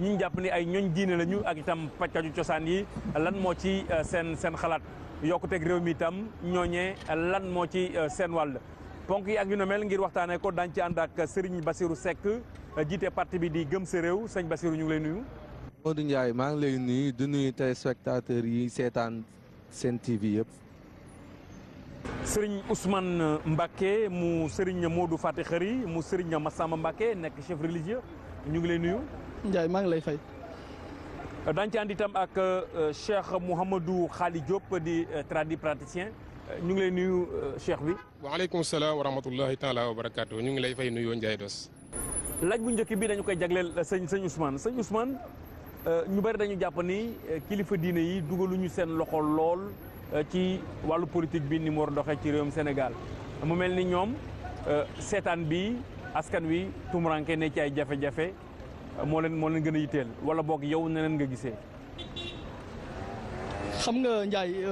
ñi jàpp ni ay ñooñ diine lañu ak itam pàccaju cosaan yi lan moo ci seen xalaat yokkuteeg réew mi itam ñooñee lan moo ci seen wàll. ponk yi ak yu ne mel ngir waxtaanee ko daañu ci ànd ak Serigne Bassirou Seck jiite parti bi di Gëm Sa Réew sëñ Bassirou ñu ngi lay nuyu. Modou Ndiaye maa ngi lay nuyu di nuyu téléspectateurs yi seetaan Sen TV yëpp. Serigne Ousmane Mbacké mu Serigne Modou Faty Khary mu Serigne Massamba Mbacké nekk chef religieux ñu ngi lay nuyu. Ndiaye maa ngi lay fay. daañu ci ànd itam ak Cheikh Mouhamadou Khali Diop di tradipraticien ñu ngi lay nuyu cheikh bi. waaleykum salaam wa rahmatullahi taala wa barakaatu ñu ngi lay fay nuyoo Ndiaye Dos. laaj bu njëkk bi dañu koy jagleel sëñ Ousmane ñu bari dañu jàpp ni kilifa diine yi dugaluñu seen loxo lool ci wàllu politique bi ni mu war a doxee ci réewum Sénégal mu mel ni ñoom seetaan bi askan wi tumuranke ne ci ay jafe-jafe moo leen gën a yitteel wala boog yow neneen nga gisee. xam nga Ndiaye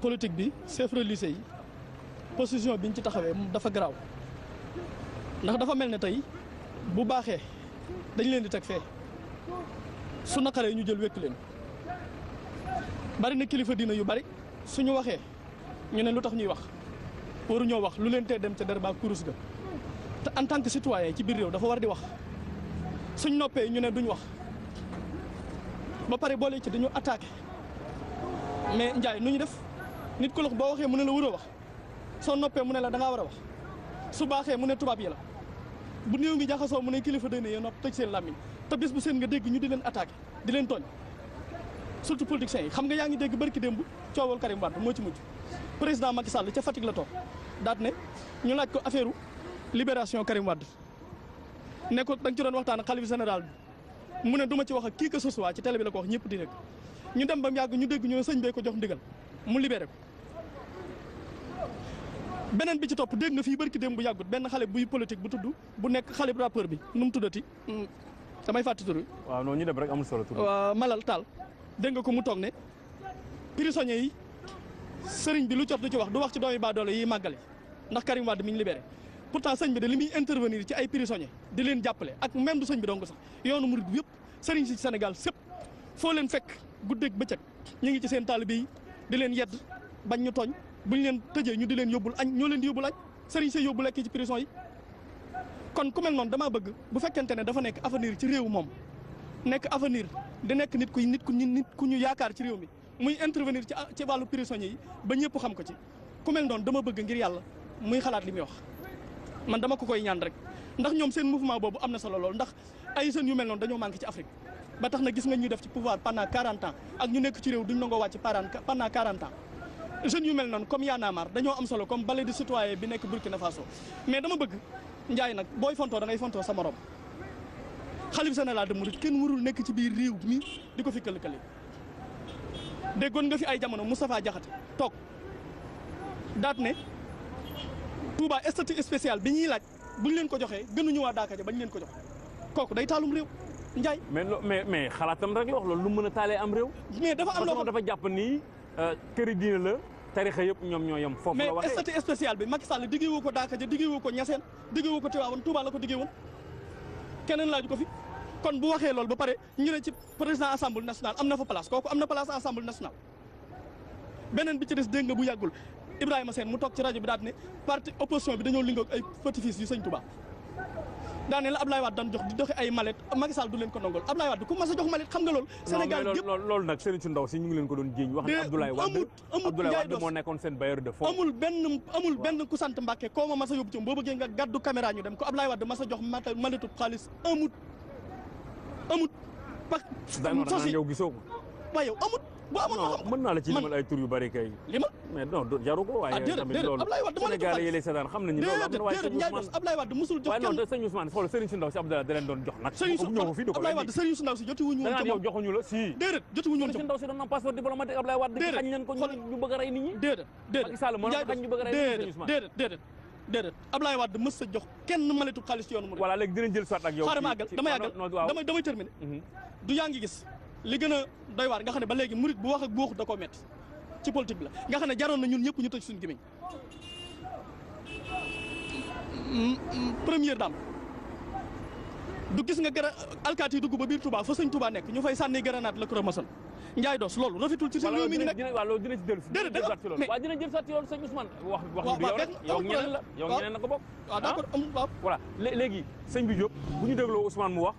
politique bi chef religieux yi position biñ ci taxawee dafa garaaw ndax dafa mel ne tey bu baaxee dañ leen di teg fee su naqaree ñu jël wékk leen bari na kilifa diina yu bari suñu waxee ñu ne lu tax ñuy wax waruñoo wax lu leen tee dem ca der ba kurus ga te en tant que citoyen ci biir réew dafa war di wax suñ noppee ñu ne duñ wax ba pare boole ci dañu attaqué mais Ndiaye nu ñu def nit ku lox boo waxee mu ne la waroo wax soo noppee mu ne la da ngaa war a wax su baaxee mu ne tubaab yi la bu néew mi jaxasoo mu ne kilifa day ne yéen nopp tëj seen làmmiñ te bis bu seen nga dégg ñu di leen attaqué di leen tooñ surtout politiciens yi xam nga yaa ngi dégg barki démb coowal Karim Wade moo ci mujj président Macky Sall ca Fatick la toog daat ne ñu laaj ko affaire libération Karim Wade ne ko da nga ci doon waxtaan ak xalifa général bi mu ne du ma ci wax ak kii que ce soit ci télé bi la ko wax ñëpp di dégg ñu dem ba mu yàgg ñu dégg ñu ne sëñ bee ko jox ndigal mu libéré ko beneen bi ci topp dégg nga fii barki démb bu yàggut benn xale buy politique bu tudd bu nekk xale bu rappeur bi nu mu tuddati damay fàtte tur bi. waaw non ñu dem rek amul solo tur. waaw Malal Tall dégg nga ko mu toog ne prisonniers yi sëriñ bi lu jot du ci wax du wax ci doomi baadoolo yi màggale ndax Karim Wade mi ñu libéré pourtant sëñ bi de li muy intervenir ci ay prisonniers di leen jàppale ak même du sëñ bi dong sax yoonu murid yëpp sëriñ si Sénégal sëpp foo leen fekk guddeeg bëccëg ñu ngi ci seen taalibe yi di leen yedd bañ ñu tooñ buñ leen tëjee ñu di leen yóbbul añ ñoo leen di yóbbul añ sëriñ si yóbbu lekk ci prison yi kon ku mel noonu damaa bëgg bu fekkente ne dafa nekk avenir ci réew moom nekk avenir di nekk nit ku ñu yaakaar ci réew mi muy intervenir ci wàllu prisonniers yi ba ñëpp xam ko ci ku mel noonu dama bëgg ngir yàlla muy xalaat li muy wax man dama ko koy ñaan rek ndax ñoom seen mouvement boobu am na solo lool ndax ay jeunes yu mel noonu dañoo manqué ci Afrique ba tax na gis nga ñuy def ci pouvoir pendant 40 ans ak ñu nekk ci réew duñ nangoo wàcc pendant 40 ans jeunes yu mel noonu comme Y'en a marre dañoo am solo comme balai de citoyen bi nekk Burkina Faso mais dama bëgg Ndiaye nag booy fontoo da ngay fontoo sa morom xalif général de Mouride kenn warul nekk ci biir réew mi di ko fi kël-kële déggoon nga fi ay jamono Moustapha Diakhaté toog daat ne Touba statut spécial bi ñuy laaj buñ leen ko joxee gënuñu waa Daaka ja bañ leen ko jox kooku day taalum réew Ndiaye. mais xalaatam rek la wax loolu lu mën a taalee am réew. mais dafa am loo xam dafa jàpp ni këri diine la tarixa yëpp ñoom ñoo yem. foofu la waxee mais statut spécial bi Macky Sall diggee woo ko Daaka ja diggee woo ko Niassène diggee woo ko Tivaouane Touba la ko diggee woon keneen laaju ko fi kon bu waxee loolu ba pare ñu ne ci président assemblée nationale am na fa place kooku am na place assemblée nationale. beneen bi ci des dégg nga bu yàggul Ibrahima Sène mu toog ci rajo bi daal ne parti opposition bi dañoo lingoo ak ay petit-fils yu sëñ Touba daane la Ablaye Wade daan jox di doxe ay mallette Macky Sall du leen ko nangol Ablaye Wade ku mas a jox mallette xam nga loolu Sénégal yëpp loolu nag Serigne su ndaw si ñu ngi leen ko doon jéeñ wax ne Abdoulaye Wade Abdoulaye Wade moo nekkoon seen bailleur de fonds amul benn ku sant Mbàkke koo ma mas a yóbbu ci boo bëggee nga gàddu caméra ñu dem ko Ablaye Wade mas a jox malletu xaalis amut parce que yow gisoo ko waaye yow amut bu amul ma xam mën naa la ci limal ay tur yu bari kay limal mais non jaru ko waaye tamit loolu Ablaye Wade Sénégal yi lay seetaan xam nañu loolu am na waaye Ablaye Wade musul jox kenn non sëñ Ousmane xool Serigne su ndaw si Abdoulaye da leen doon jox nag ñëw fi Ablaye Wade Serigne su ndaw si joti wuñu woon yow joxuñu la si déedéet joti wuñu woon Serigne su ndaw si doon am passeport diplomatique Ablaye Wade xañ leen ko ñu bëgg a rey nit ñi déedéet Macky Sall moo xañ ñu bëgg a rey Serigne Ousmane déedéet Ablaye Wade mës sa jox kenn maletu xaalis ci yoonu mu voilà léegi dinañ jël soit ak yow xaaral ma àggal damay terminer du yaa ngi gis li gën a doy waar nga xam ne ba léegi murit bu wax ak bu waxut da koo metti ci politique bi la nga xam ne jaroon na ñun ñëpp ñu tëj suñu gémmiñ première dame du gis nga alkaati yi dugg ba biir Touba fa sëñ Touba nekk ñu fay sànni grenade lacrymogène Ndiaye Dos loolu rafetul ci réew mi ñu nekk. waaw loolu dina ci dellu si. déedéet waaw dina jël si loolu sëñ Ousmane wax bi yow rek yow ñeneen la yow ñeneen na ko bokk. waaw d'accord amul waaw. voilà léegi sëñ bi Diop bu ñu dégloo Ousmane mu wax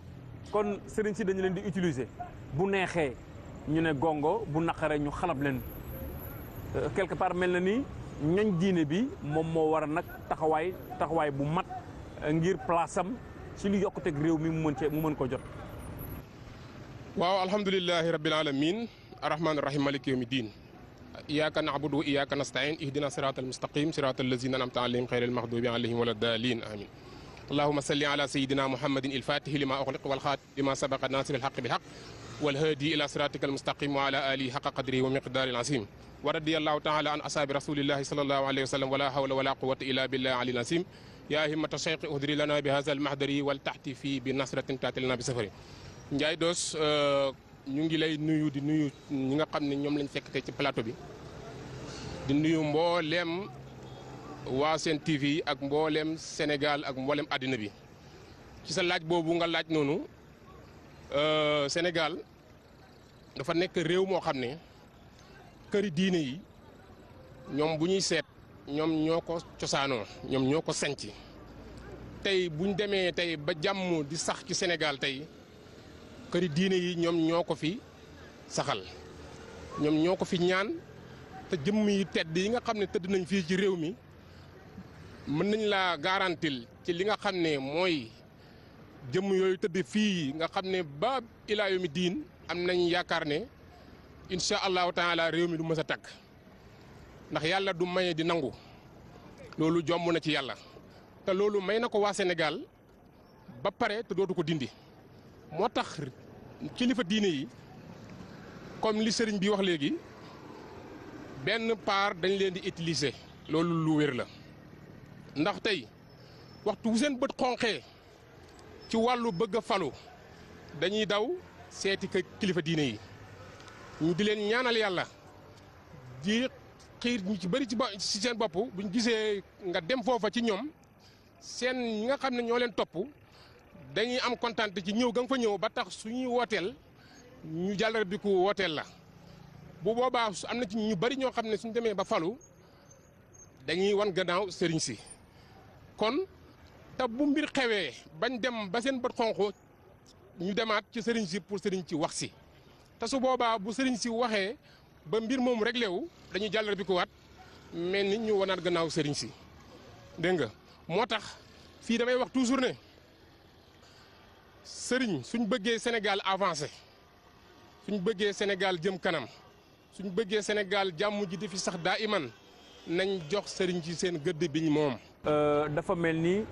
kon sëriñ si dañu leen di utiliser bu neexee ñu ne gongo bu naqaree ñu xalab leen quelque part mel na ni ñoñ diine bi moom moo war a nag taxawaay bu mat ngir place am ci lu yokkuteeg réew mi mu mën ko jot. waaw alhamdulilahi rabbil alamin arrahman arrahim maliki yawmi din iyyaka na'budu wa iyyaka nasta'in ihdina siratal mustaqim siratal ladzina an'amta alayhim ghayril maghdubi alayhim waladdallin amin allahumma salli ala sayyidina muhammadin il-fatihi lima ughliqa wal khatimi lima sabaqa nasiril haqqi bil haqq wal hadi ila siratikal mustaqim wa ala alihi haqqa qadrihi wa miqdaril azim wa radiyallahu ta'ala an ashabi rasulillahi sallallahu alayhi wa sallam wala hawla wala quwwata illa billahi alil azim ya himmata shaykh uhdri lana bi hadha al mahdari wal tahti fi bi nasratin tatilna bi safari Ndiaye Dos ñu ngi lay nuyu di nuyu ñi nga xam ne ñoom lañ fekk tey ci plateau bi di nuyu mbooleem waa Sen TV ak mbooleem Sénégal ak mbooleem àddina bi ci sa laaj boobu nga laaj noonu Sénégal dafa nekk réew moo xam ne këri diine yi ñoom bu ñuy seet ñoom ñoo ko cosaanoo ñoom ñoo ko sanc tey buñ demee tey ba jàmm di sax ci Sénégal tey këri diine yi ñoom ñoo ko fi saxal ñoom ñoo ko fi ñaan te jëmm yi tedd yi nga xam ne tëdd nañ fii ci réew mi mën nañ laa garantil ci li nga xam ne mooy jëmm yooyu tëdd fii nga xam ne ba ilaa yawmi diin am nañ yaakaar ne incha allahu taala réew mi du mës a tàkk ndax yàlla du maye di nangu loolu jomb na ci yàlla te loolu may na ko waa Sénégal ba pare te dootu ko dindi moo tax kilifa diine yi comme li sëriñ bi wax léegi benn part dañ leen di utiliser loolu lu wér la ndax tey waxtu wu seen bët xonqee ci wàllu bëgg a falu dañuy daw seeti kilifa diine yi ñu di leen ñaanal yàlla di xiir ñu ci bëri ci seen bopp buñ gisee nga dem foofa ci ñoom seen ñi nga xam ne ñoo leen topp dañuy am kontaan ci ñëw ga nga fa ñëw ba tax suñuy wooteel ñu jàllar bi ku wooteel la bu boobaa am na ci ñu bari ñoo xam ne suñu demee ba falu dañuy wan gannaaw sëriñ si kon te bu mbir xewee bañ dem ba seen bët xonq ñu demaat ci sëriñ si pour sëriñ ci wax si te su boobaa bu sëriñ si waxee ba mbir moomu réglé wu dañuy jàllar bi ku waat mel ni ñu wanaat gannaaw sëriñ si dégg nga moo tax fii damay wax toujours ne sëriñ suñ bëggee Sénégal avancé suñ bëggee Sénégal jëm kanam suñ bëggee Sénégal jàmm ji di fi sax daa iman nañ jox sëriñ ci seen gëdd biñ moom. dafa mel ni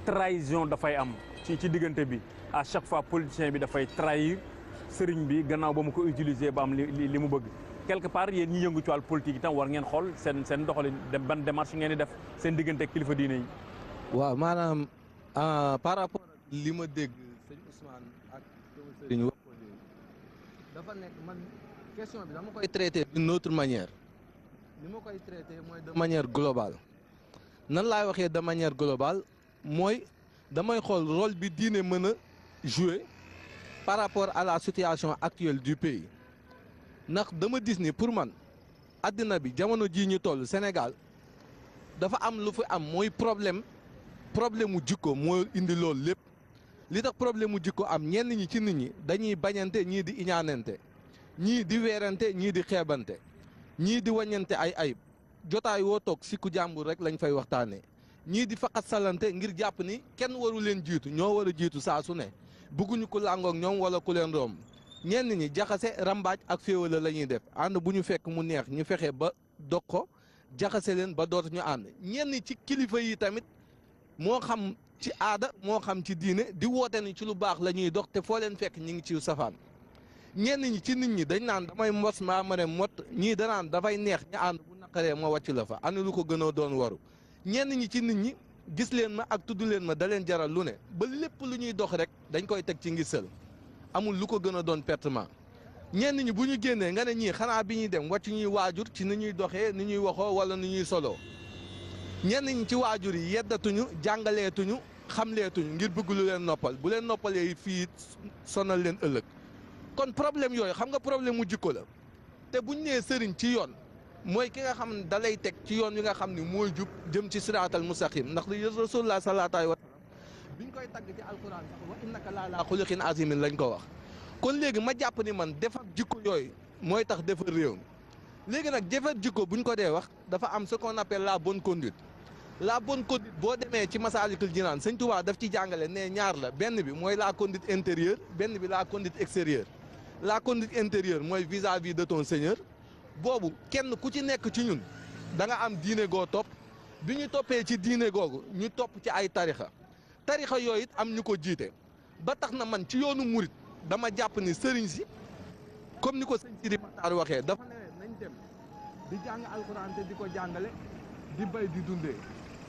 trahison dafay am ci diggante bi à chaque fois politicien bi dafay trahir sëriñ bi gannaaw ba mu ko utiliser ba am li mu bëgg quelque part yéen ñi yëngu ci wàllu politique itam war ngeen xool seen doxalin ban démarche ngeen di def seen diggante ak kilifa diine yi. waaw maanaam par rapport ak li ma dégg sëñ Ousmane ak sama sëriñ wax ko léegi dafa nekk man question bi dama koy traiter d'une autre manière li ma koy traiter mooy de manière globale nan laay waxee de manière globale mooy damay xool rôle bi diine mën a jouer par rapport à la situation actuelle du pays ndax dama gis ni pour man àddina bi jamono jii ñu toll Sénégal dafa am lu fi am mooy problème mu jikko moo indi loolu lépp li tax problème mu jikko am ñenn ñi ci nit ñi dañuy bañante ñii di iñaanante ñii di weerante ñii di xeebante ñii di waññante ay ayib jotaay woo toog sikku jàmbur rek lañ fay waxtaanee ñii di faqat salante ngir jàpp ni kenn waru leen jiitu ñoo war a jiitu saa su ne bëgguñu ku làngoog ñoom wala ku leen romb ñenn ñi jaxase rambaaj ak féewale la ñuy def ànd bu ñu fekk mu neex ñu fexe ba dog ko jaxase leen ba dootu ñu ànd ñenn ci kilifa yi tamit moo xam ci aada moo xam ci diine di woote ni ci lu baax la ñuy dox te foo leen fekk ñi ngi ci safaan ñenn ñi ci nit ñi dañ naan damay mos maa ma ne mot ñii danaan dafay neex ñu ànd bu naqaree ma wàcc la fa anu lu ko gën a doon waru ñenn ñi ci nit ñi gis leen ma ak tudd leen ma da leen jaral lu ne ba lépp lu ñuy dox rek dañ koy teg ci ngisal amul lu ko gën a doon pertement ñenn ñi bu ñu génnee nga ne ñii xanaa bi ñuy dem wàcc ñuy waajur ci ni ñuy doxee ni ñuy waxoo wala ni ñuy soloo ñenn ñi ci waajur yi yeddatuñu jàngaleetuñu xamleetuñu ngir bëgg lu leen noppal bu leen noppalee fii sonal leen ëllëg kon problème yooyu xam nga problème mu jikko la te buñ nee sëriñ ci yoon mooy ki nga xam ne da lay teg ci yoon wi nga xam ne mooy jub jëm ci siraatal mustaqim ndax li rasulullah sallallahu alayhi wa sallam biñ koy tagg ci alquran sax wa innaka la ala xuluqin azimin lañ ko wax kon léegi ma jàpp ni man defar jikko yooyu mooy tax defar réew mi léegi nag defar jikko buñ ko dee wax dafa am ce qu'on appelle la bonne conduite la bonne conduite boo demee ci Masaalikul Jinaan Sëñ Tuubaa daf ci jàngale ne ñaar la benn bi mooy la conduite intérieure benn bi la conduite extérieure la conduite intérieure mooy vis-à-vis de ton Seigneur boobu kenn ku ci nekk ci ñun da nga am diine goo topp bi ñu toppee ci diine googu ñu topp ci ay tarixa yooyu it am ñu ko jiite ba tax na man ci yoonu murit dama jàpp ni sëriñ si comme ni ko sëñ Sidi Maxtaar waxee dafa ne nañ dem di jàng alxuraan te di ko jàngale di bay di dundee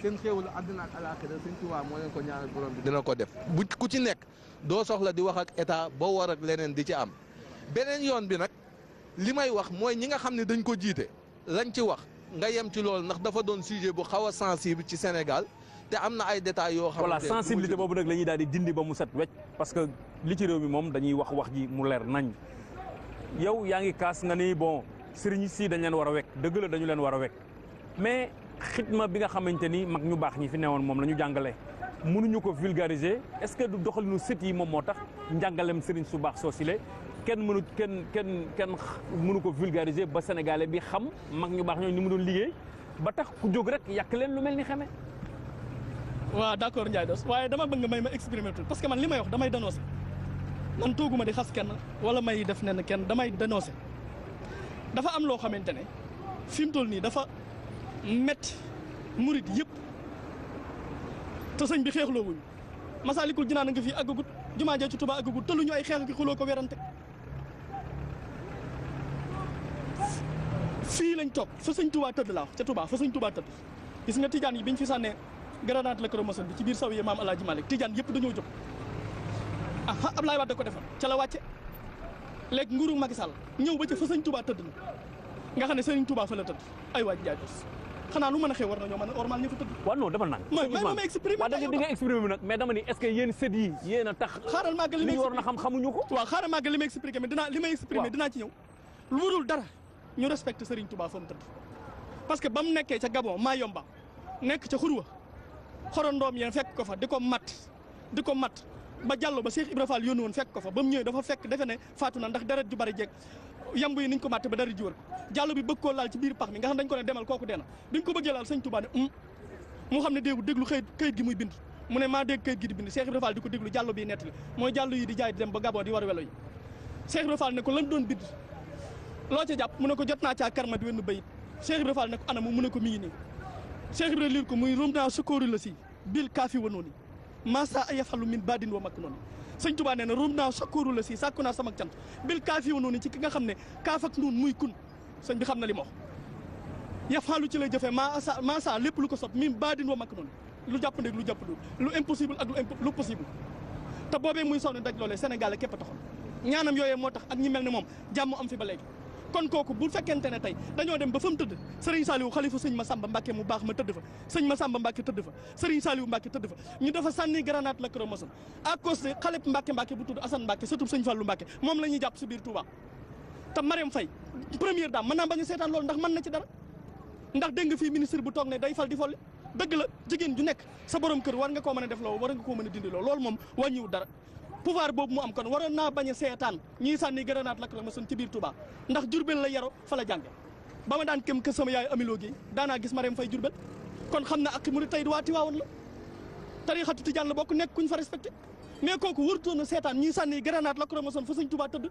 seen xéewalu àddina ak alaaxira Sëñ Tuubaa moo leen ko ñaanal borom bi dina ko def bu ku ci nekk doo soxla di wax ak état ba war ak leneen di ci am beneen yoon bi nag li may wax mooy ñi nga xam ne dañ ko jiite lañ ci wax nga yem ci loolu ndax dafa doon sujet bu xaw a sensible ci Sénégal te am na ay détails yoo xam voilà sensibilité boobu nag la ñuy daal di dindi ba mu set wecc parce que li ci réew mi moom dañuy wax ji mu leer nañ yow yaa ngi kaas nga ni bon sëriñ si dañ leen war a wekk dëgg la dañu leen war a wekk mais xitma bi nga xamante ni mag ñu baax ñi fi newoon moom la ñu jàngale mënuñu ko vulgariser est-ce que du doxalinu sët yi moom moo tax njàngalem sëriñ su baax soo sile kenn mënu ko vulgariser ba sénégalais bi xam mag ñu baax ñooñu ni mu doon liggéey ba tax ku jóg rek yàq leen lu mel ni xeme. waaw d'accord Ndiaye Dos waaye dama bëgg nga may ma exprimer tout parce que man li may wax damay dénoncer man tooguma di xas kenn wala may def nen kenn damay dénoncer dafa am loo xamante ne fi mu toll nii dafa metti murit yëpp te sëñ bi xeexloo wuñu Masaalikul Jinaan nga fi àggagut jumaa ja ci Tuubaa àggagut te lu ñu ay xeex ki xuloo ko werante fii lañ toog fa sëñ Tuubaa tëdd laa wax ca Tuubaa fa sëñ Tuubaa tëdd gis nga tijaan yi biñ fi sànnee grenade lacrymogène bi ci biir saw yi maam Alaaji Malik tijaan yëpp dañoo jóg ah Ablaye Wade da ko defal ca la wàcce léegi nguuru Macky Sall ñëw ba ca fa sëñ Tuubaa tëdd na nga xam ne sëñ Tuubaa fa la tëdd ay waaj Ndiaye Dos xanaa lu mën a xew war nañoo mën a ormal ñi fa tëdd. waaw non dafa nang. ma exprimer waaw di nga exprimer nag mais dama ni est-ce que yéen sët yi yéen a tax. xaaral màgg li ñu war na xam xamuñu ko. waaw xaaral màgg li may expliquer mais li may exprimer dinaa ci ñëw. lu dul dara ñu respecté Serigne Touba fa mu tëdd parce que ba mu nekkee ca Gabon Mayomba nekk ca Xurwa xorondoom yéen fekk ko fa di ko mat ba jàllo ba Cheikh Ibra Fall yónni woon fekk ko fa ba mu ñëwee dafa fekk defe ne faatu na ndax deret ju bari jeeg yamb yi niñ ko matte ba dara ji wër ko jàllo bi bëgg koo laal ci biir pax mi nga xam dañ ko ne demal kooku dee na biñ ko bëggee laal sëñ Touba ne mu xam ne déglu këyit gi muy bind mu ne maa dégg këyit gi di bind Cheikh Ibra Fall di ko déglu jàllo bi nettali mooy jàllo yi di jaay di dem ba Gabon di war welo yi Cheikh Ibra Fall ne ko lan doon bind loo ca jàpp mu ne ko jot naa caa karma di wenn bayit Cheikh Ibra Fall ne ko ana mu ne ko mi ngi nii Cheikh Ibra liir ko muy rum naa sukóoru la si bil kaafi wa noonu masa ayafalu min badin wa makk noonu sëñ Tuubaa nee na rum naa sakkooru la si sàkku naa sama cant bil kaafi wa noonu ci ki nga xam ne kaaf ak nuun muy kun sëñ bi xam na li ma wax yafalu ci lay jëfee masa lépp lu ko sob min badin wa makk noonu lu jàpp ndeg lu jàpp lu impossible ak lu possible te boobee muy sonn daj loolee Sénégal képp a taxoon ñaanam yooyee moo tax ak ñi mel ne moom jàmm am fi ba léegi kon kooku bu fekkente ne tey dañoo dem ba fa mu tëdd Serigne Saliou xalifa sëñ Massamba Mbacke mu baax ma tëdd fa sëñ Massamba Mbacke tëdd fa Serigne Saliou Mbacke tëdd fa ñu dafa sànni grenade lacrymogène à cause de xaleb Mbacke bu tudd Assane Mbacke sëtub sëñ Fallou Mbacke moom la ñuy jàpp si biir Touba te Mariam Faye première dame mën naa bañ a seetaan loolu ndax mën na ci dara ndax dégg nga fii ministre bu toog ne day fal di folli dëgg la jigéen ju nekk sa borom kër war nga koo mën a def loo war nga koo mën a dindi loo loolu moom wàññiwu dara pouvoir boobu mu am kon waroon naa bañ a seetaan ñiy sànni grenade lacrymogène ci biir Touba ndax Jurbel la yaro fa la jànge ba ma daan këm kër sama yaay amiloo gi daanaa gis Mariam Faye Jurbel kon xam na ak mu tey waa Tiwaawoon la tarixatu tijaan la bokk nekk kuñ fa respecté mais kooku warutoon a seetaan ñiy sànni grenade lacrymogène fa sëñ Touba tëdd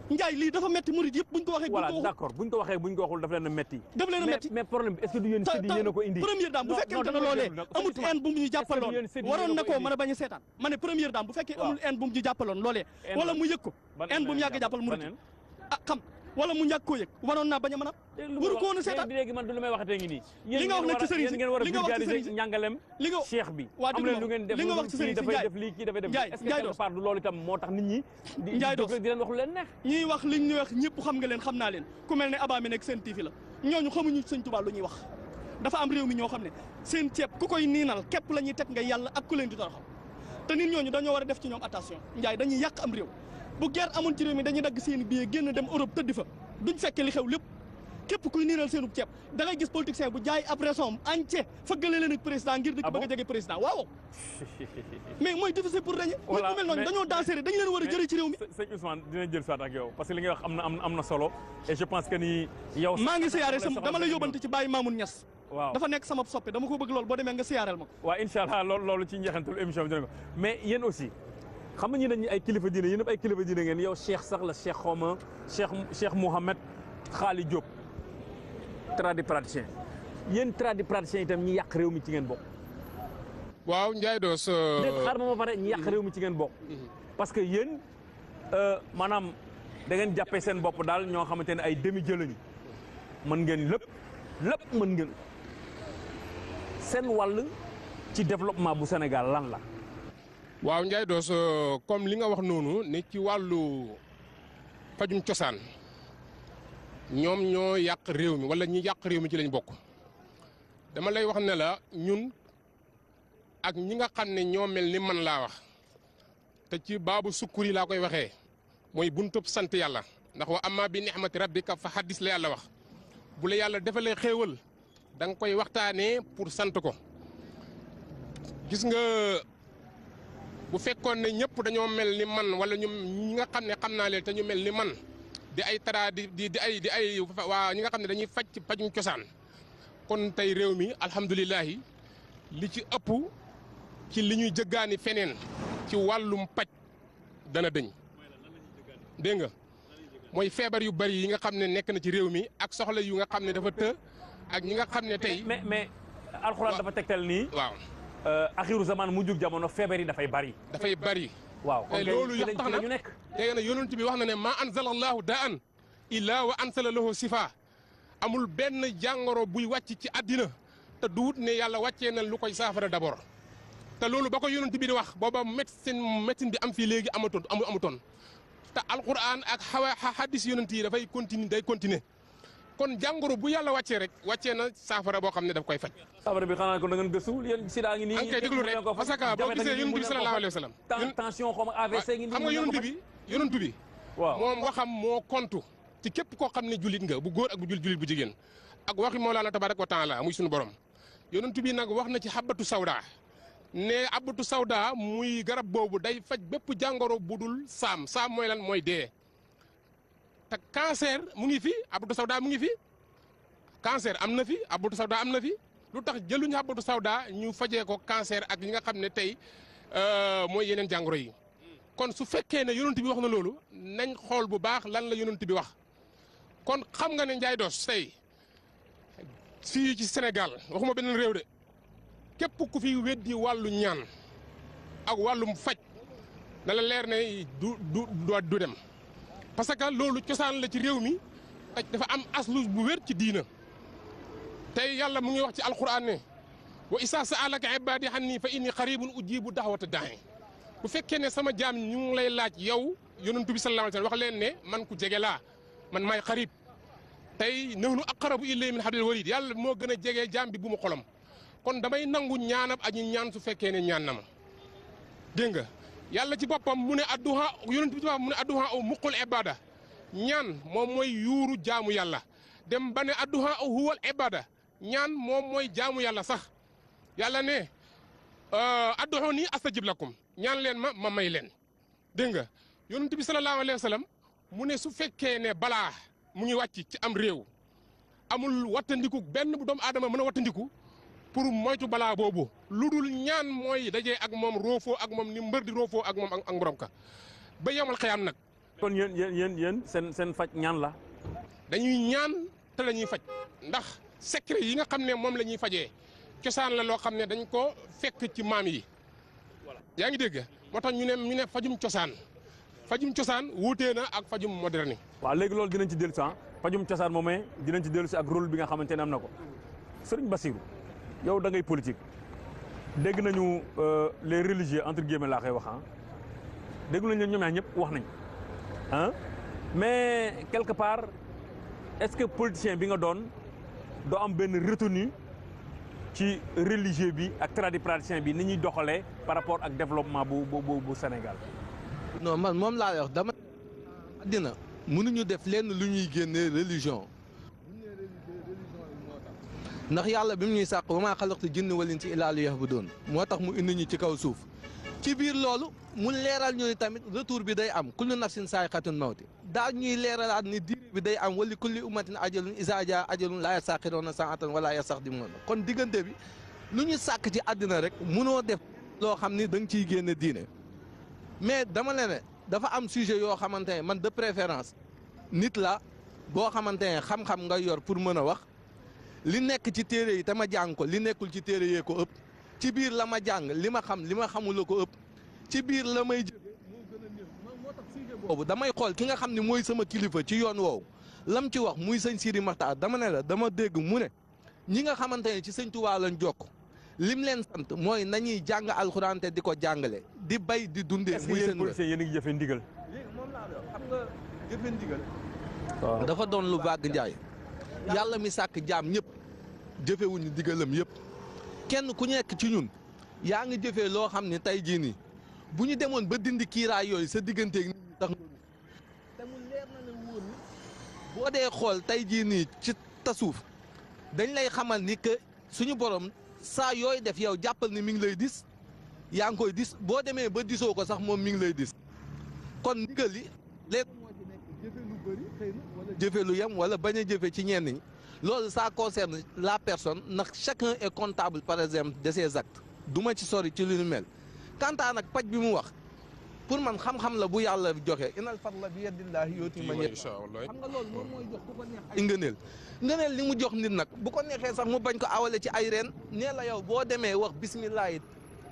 Njaay lii dafa metti murid yëpp buñ ko waxee voilà d'accord buñ ko waxee buñ ko waxul daf leen a metti daf leen a metti mais problème bi est-ce que du yéen sëñ yi yéen a ko indi première dame bu fekkente ne loolee amut haine bu mu ñu jàppaloon waroon na koo mën a bañ a seetaan ma ne première dame bu fekkee amul haine bu mu ñu jàppaloon loolee wala mu yëg ko haine bu mu yàgg jàppal murid ah xam wala mu ñàkk koo yëg waroon naa bañ a mën a waru ko woon a seetaan léegi man du lu may waxatee ngi nii li nga wax nag ci sëriñ si ngeen war a vulgariser njàngalem cheikh bi am leen lu ngeen def li nga wax ci sëriñ si dafay def lii kii dafay def est-ce que quelque part du loolu itam moo tax nit ñi di leen wax lu leen neex ñiy wax li ñu wax ñëpp xam nga leen xam naa leen ku mel ne Aba mi nekk seen TV la ñooñu xamuñu sëñ Tuubaa lu ñuy wax dafa am réew mi ñoo xam ne seen ceeb ku koy niinal képp la ñuy teg nga yàlla ak ku leen di toroxal te nit ñooñu dañoo war a def ci ñoom attention Ndiaye dañuy yàq am réew bu guerre amoon ci réew mi dañuy dagg seen billet génn dem Europe tëddi fa duñ fekke li xew lépp képp kuy niinal seenu ceeb da ngay gis politicien bu jaay après som entier fëggale leen ak président ngir di bëgg a jege président waaw mais mooy difficile pour dañu nit ku mel noonu dañoo danser dañu leen war a jëlee ci réew mi sëñ Ousmane dina jël soit ak yow parce que li nga wax am na solo et je pense que ni yow maa ngi siyaare dama la yóbbante ci Baye Mamoun Niass waaw dafa nekk sama soppe dama ko bëgg loolu boo demee nga siyaareel ma ko waaw incha allah loolu ci njeexantal émission bi dina ko mais yéen aussi xam nga ñu dañu ay kilifa diine yéen ay kilifa diine ngeen yow Cheikh sax la Cheikh xawma Cheikh Mouhamed Khali Diop tradipraticien yéen tradipraticien itam ñi yàq réew mi ci ngeen bokk. waaw Ndiaye Doss. léegi xaar ma pare ñi yàq réew mi ci ngeen bokk. parce que yéen maanaam da ngeen jàppee seen bopp daal ñoo xamante ne ay demi-dieu lañu mën ngeen lépp mën ngeen seen wàll ci développement bu Sénégal lan la. waaw Ndiaye Doss comme li nga wax noonu ne ci wàllu fajum cosaan ñoom ñoo yàq réew mi wala ñi yàq réew mi ci lañ bokk dama lay wax ne la ñun ak ñi nga xam ne ñoo mel ni man laa wax te ci baabu sukkuri laa koy waxee mooy buntub sant yàlla ndax wa amma bi ni'mati rabbika fa haddis la yàlla wax bu la yàlla defalee xéewal da nga koy waxtaanee pour sant ko gis nga bu fekkoon ne ñëpp dañoo mel ni man wala ñi nga xam ne xam naa leen te ñu mel ni man di ay tara di ay waa ñi nga xam ne dañuy faj ci pajum cosaan kon tey réew mi alhamdulilahi li ci ëpp ci li ñuy jëggaani feneen ci wàllum paj dana dëñ dégg nga mooy feebar yu bari yi nga xam ne nekk na ci réew mi ak soxla yu nga xam ne dafa të ak ñi nga xam ne tey. mais alxuraan dafa tegtal nii. waaw. axiru zaman mu jug jamono feebar yi dafay bari. dafay bari. waaw kon loolu yëpp tax na ñu nekk. léegi nag yonent bi wax na ne maa anzala allahu daan illaa wa ansala lahu sifa amul benn jàngoro buy wàcc ci àddina te duwut ne yàlla wàccee na lu koy saafara d'abord te loolu ba ko yonent bi di wax booba médecine bi am fii léegi amutoon te alquran ak hadis yonent yi dafay day continuer kon jàngoro bu yàlla wàccee rek wàccee na saafara boo xam ne daf koy faj. saafara bi xanaa ko da ngeen gëstu yéen sida ngi nii. an kay déglu rek parce que boo gisee yonent bi sallallahu alayhi wa sallam. tension xaw ma AVC ngi nii. xam nga yonent bi. waaw moom waxam moo kontu ci képp koo xam ne jullit nga bu góor ak bu jullit bu jigéen ak waxi Mawlana tabaraka wa taala muy suñu borom yonent bi nag wax na ci habatu sawda ne habatu sawda muy garab boobu day faj bépp jàngoro bu dul saam mooy lan mooy dee. te cancer mu ngi fi habatu sawda mu ngi fi cancer am na fi habatu sawda am na fi lu tax jëluñu habatu sawda ñu fajee ko cancer ak yi nga xam ne tey mooy yeneen jàngoro yi. kon su fekkee ne yonent bi wax na loolu nañ xool bu baax lan la yonent bi wax kon xam nga ne Ndiaye Doss tey fii ci Sénégal waxuma beneen réew de képp ku fi weddi wàllu ñaan ak wàllum faj na la leer ne du dem. parce que loolu cosaan la ci réew mi dafa am aslu bu wér ci diina tey yàlla mu ngi wax ci alquran ne wa isa saalaka ibadi anni fa inni qaribun ujibu da'wata da'i bu fekkee ne sama jaam ñu ngi lay laaj yow yonent bi sallallahu alayhi wa sallam wax leen ne man ku jege laa man maay xarib tey nahnu aqrabu ilayhi min hablil warid yàlla moo gën a jege jaam bi bu mu xolam kon damay nangu ñaanab añu ñaan su fekkee ne ñaan na ma dégg nga yàlla ci boppam mu ne adduha yonent bi ci boppam mu ne adduha aw muqul ibada ñaan moom mooy yuuru jaamu yàlla dem ba ne adduha aw huwal ibada ñaan moom mooy jaamu yàlla sax yàlla ne adduhuni astajib lakum ñaan leen ma may leen dégg nga yonent bi sallallahu alayhi wa sallam mu ne su fekkee ne balaa mu ngi wàcc ci am réew amul wattandiku benn bu doomu aadama mën a wattandiku pour moytu balaa boobu lu dul ñaan mooy dajee ak moom roofoo ak moom ni mbër di roofoo ak moom ak borom ka ba yemal xëyam nag. kon yéen seen faj ñaan la. dañuy ñaan te la ñuy faj ndax secret yi nga xam ne moom la ñuy fajee cosaan la loo xam ne dañ ko fekk ci maam yi. yaa ngi dégg moo tax ñu ne fajum cosaan wuutee na ak fajum moderne. waaw léegi loolu dinañ ci dellu si fajum cosaan moomee dinañ ci dellu si ak rôle bi nga xamante ne am na ko Serigne Bassirou yow da ngay politique dégg nañu les religieux entre guillemets laa koy wax dégg nañu ñoom ñaar ñëpp wax nañ mais quelque part est-ce que politicien bi nga doon doo am benn retenue ci religieux bi ak tradipraticien bi ni ñuy doxalee par rapport ak développement bu Sénégal. non man moom laa wax dama àddina mënuñu def lenn lu ñuy génnee religion. ndax yàlla bi mu ñuy sàq wa maa xalaqtu jinna wal insa illaa liya'buduun moo tax mu indi ñu ci kaw suuf ci biir loolu mu leeral ñu tamit retour bi day am kullu nafsin saa'iqatul mawti daal ñuy leeralaat ni diir bi day am wali kulli ummatin ajalun izaa jaa ajalun laa yastaxiruuna saa'atan wala yastaqdimuun kon diggante bi lu ñu sàkk ci àddina rek munoo def loo xam ni da nga ciy génne diine mais dama ne dafa am sujet yoo xamante ne man de préférence nit la boo xamante ne xam-xam nga yor pour mën a wax li nekk ci téere yi te ma jàng ko li nekkul ci téere yee ko ëpp ci biir la ma jàng li ma xam li ma xamul la ko ëpp ci biir la may jëfe moo gën a néew moo tax sujet boobu damay xool ki nga xam ne mooy sama kilifa ci yoon woowu lam ci wax muy sëñ Sidi Maxtaar dama ne la dama dégg mu ne ñi nga xamante ne ci sëñ Tuubaa lañ jokk lim leen sant mooy nañuy jàng alxuraan te di ko jàngale di bay di dundee. muy seen policiers yéen a ngi jëfe ndigal. léegi moom laa xam nga jëfe ndigal. waaw dafa doon lu vague njaay yàlla mi sàkk jaam ñëpp jëfewuñu digalam yëpp kenn ku nekk ci ñun yaa ngi jëfee loo xam ne tey jii nii bu ñu demoon ba dindi kiiraay yooyu sa digganteeg nit ñi tax nga te mu leer na ne wóor ni boo dee xool tey jii nii ci tasuuf dañ lay xamal ni que suñu borom saa yooyu def yow jàppal ni mi ngi lay dis yaa ngi koy dis boo demee ba disoo ko sax moom mi ngi lay dis kon ndigal li léegi moo ci nekk jëfe lu bëri xëy na wala jëfe lu yem wala bañ a jëfe ci ñenn ñi loolu ça concerne la personne ndax chacun est comptable par exemple de ses actes du ma ci sori ci lu ñu mel kantaa nag paj bi mu wax pour man xam-xam la bu yàlla joxe inal fadla bi yadillaahi yuuti man yashaa xam nga loolu moom mooy jox ku ko neex ay ngëneel li mu jox nit nag bu ko neexee sax mu bañ ko awale ci ay reen nee la yow boo demee wax bismillah it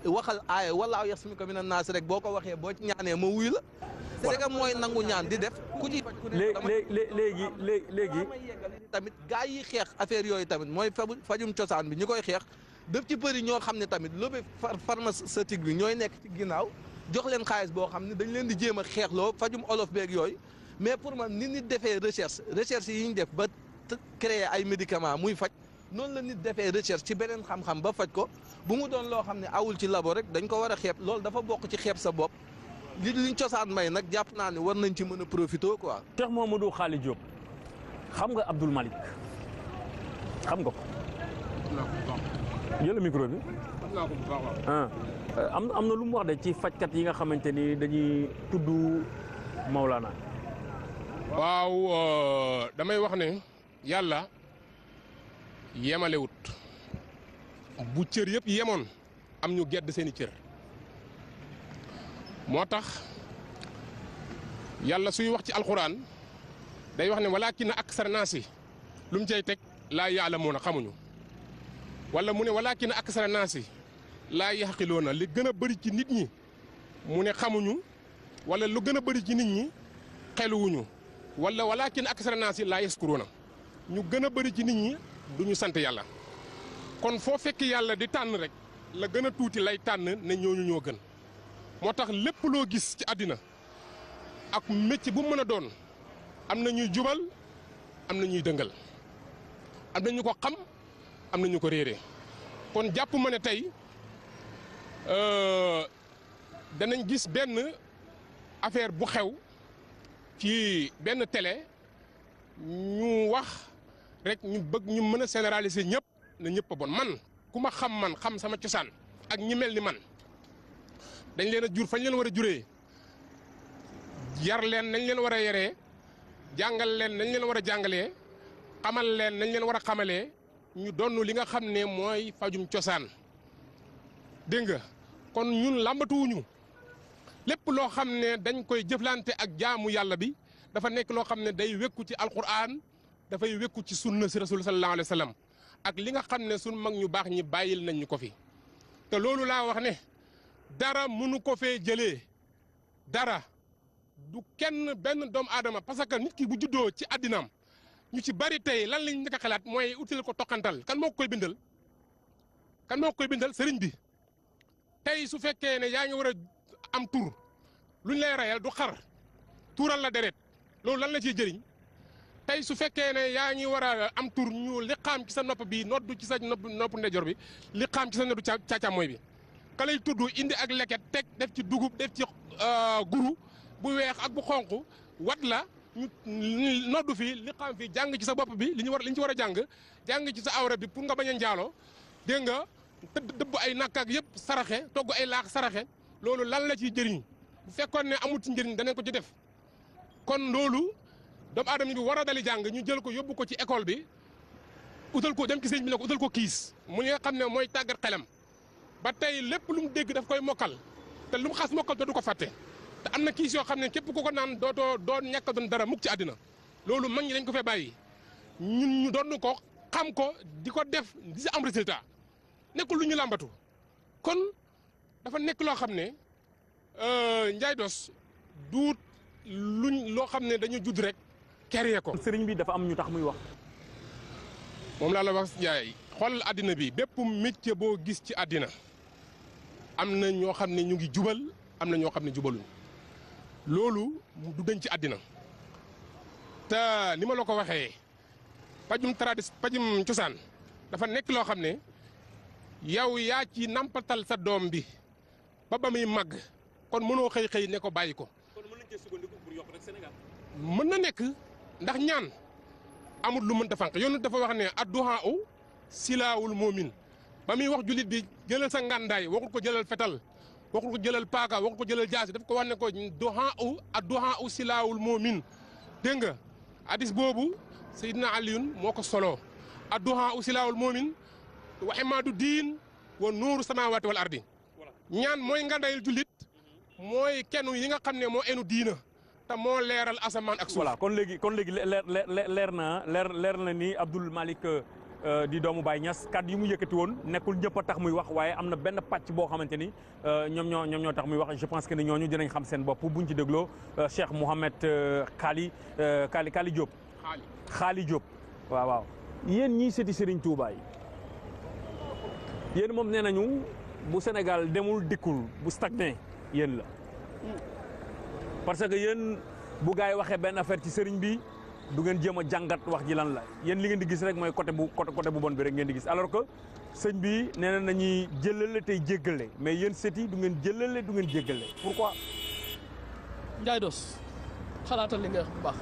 waxal aaya wallaahu yasmuka minan naas rek boo ko waxee boo ci ñaanee ma wuy la c'est que mooy nangu ñaan di def ku ci léegi tamit gaa yi xeex affaire yooyu tamit mooy fajum cosaan bi ñu koy xeex def ci bëri ñoo xam ne tamit lobby pharmaceutique bi ñooy nekk ci ginnaaw jox leen xaalis boo xam ne dañ leen di jéem a xeexloo fajum olof beeg yooyu mais pour man ni nit defee recherche yi ñu def ba créer ay médicaments muy faj noonu la nit defee recherche ci beneen xam-xam ba faj ko bu mu doon loo xam ne awul ci labo rek dañ ko war a xeeb loolu dafa bokk ci xeeb sa bopp li liñ cosaan may nag jàpp naa ne war nañ ci mën a profité quoi. Cheikh Mamadou Khaly Diop xam nga Abdoul Malick xam nga ko. jël micro bi. am na lu mu wax de ci fajkat yi nga xamante ni dañuy tudd Maulana. waaw damay wax ne yàlla yemalewut bu cër yëpp yemoon am ñu gedd seeni cër moo tax yàlla suy wax ci alxuraan day wax ne walaakinna aksara naasi lu mu cay teg laa ya'lamuuna xamuñu wala mu ne walaakinna aksara naasi laa yaxqiluuna li gën a bëri ci nit ñi mu ne xamuñu wala lu gën a bëri ci nit ñi xeluwuñu wala walaakinna aksara naasi laa yaskuruuna ñu gën a bëri ci nit ñi duñu sant yàlla kon foo fekk yàlla di tànn rek la gën a tuuti lay tànn ne ñooñu ñoo gën moo tax lépp loo gis ci àddina ak métier bu mën a doon am na ñuy jubal am na ñuy dëngal am na ñu ko xam am na ñu ko réeree kon jàpp ma ne tey danañ gis benn affaire bu xew ci benn télé ñu wax rek ñu bëgg ñu mën a généraliser ñëpp na ñëpp a bon man ku ma xam sama cosaan ak ñi mel ni man dañ leen a jur fañ leen war a juree yar leen nañ leen war a yaree jàngal leen nañ leen war a jàngalee xamal leen nañ leen war a xamalee ñu donn li nga xam ne mooy fajum cosaan dégg nga kon ñun làmbatuwuñu lépp loo xam ne dañ koy jëflante ak jaamu yàlla bi dafa nekk loo xam ne day wékku ci alquran dafay wékku ci sunna si rasul sallallahu alayhi wa sallam ak li nga xam ne sunu mag ñu baax ñi bàyyil nañ ñu ko fi te loolu laa wax ne dara mënu ko fee jëlee dara du kenn benn doomu aadama parce que nit ki bu juddoo ci addinaam ñu ci bari tey lan lañ njëkk a xalaat mooy util ko toqantal kan moo ko koy bindal kan moo ko koy bindal sëriñ bi tey su fekkee ne yaa ngi war a am tur luñ lay rayal du xar tuural la deret loolu lan la ciy jëriñ tey su fekkee ne yaa ngi war a am tur ñu liqaam ci sa nopp bi noddu ci sa nopp ndeyjoor bi liqaam ci sa noddu càmmooñ bi ka lay tudd indi ak leket teg def ci dugub def ci guru bu weex ak bu xonq wat la ñu noddu fii liqaam fii jàng ci sa bopp bi li ñu ci war a jàng ci sa awra bi pour nga bañ a njaaloo dégg nga dëbb ay nakk ak yëpp saraxe togg ay laax saraxe loolu lan la ciy jëriñ bu fekkoon ne amul ci njëriñ danañ ko ci def kon loolu doomu aadama bi war a dali jàng ñu jël ko yóbbu ko ci école bi utal ko dem ci sëñ bi ne ko utal ko kiis mu nga xam ne mooy tàggat xelam ba tey lépp lu mu dégg daf koy mokkal te lu mu xas mokkal dootu ko fàtte te am na kiis yoo xam ne képp ku ko naan doo ñàkk doon dara mukk ci àddina loolu mag ñi dañ ko fee bàyyi ñun ñu doon ko xam ko di ko def di si am résultat nekkul lu ñu làmbatu kon dafa nekk loo xam ne Ndiaye Doss duut loo xam ne dañu judd rek kerye ko. sëriñ bi dafa am ñu tax muy wax. moom laa la wax Ndiaye xool àddina bi bépp métier boo gis ci àddina am na ñoo xam ne ñu ngi jubal am na ñoo xam ne jubaluñ loolu du dañ ci àddina te ni ma la ko waxee pajum cosaan dafa nekk loo xam ne yow yaa ci nampatal sa doom bi ba muy màgg kon mënoo xëy ne ko bàyyi ko. kon mën nañ cee sukkandiku pour yokk rek Sénégal. mën na nekk ndax ñaan amul lu mënta fànq yoonu dafa wax ne adduhaa u silaawul moomin ba muy wax jullit bi jëlal sa ngàndaay waxul ko jëlal fetal waxul ko jëlal paaka waxul ko jëlal jaasi daf ko wax ne ko adduhaa u silaawul moomin dégg nga hadis boobu Seydina Aliyun moo ko solo adduhaa u silaawul moomin wa imaadu diin wa nuuru samaawaati wal ardi ñaan mooy ngàndaayil jullit mooy kenn yi nga xam ne moo enu diina te moo leeral asamaan ak suuf. voilà kon léegi leer na ni Abdoul Malick di doomu Baye Niass kàddu yi mu yëkkati woon nekkul ñëpp a tax muy wax waaye am na benn pàcc boo xamante ni ñoom ñoo tax muy wax je pense que ni ñooñu dinañ xam seen bopp buñ ci dégloo Cheikh Mouhamed Khali Diop. Khali Diop waaw. yéen ñii sëti Serigne Touba yi yéen moom nee nañu bu Sénégal demul dikkul bu stagné yéen la. parce que yéen bu gars yi waxee benn affaire ci sëriñ bi du ngeen jéem a jàngat wax ji lan la yéen li ngeen di gis rek mooy côté bu bon bi rek ngeen di gis alors que sëñ bi nee na nañuy jëlale tey jéggale mais yéen sët yi du ngeen jëlale du ngeen jéggale pourquoi. Ndiaye Doss xalaatal li nga wax bu baax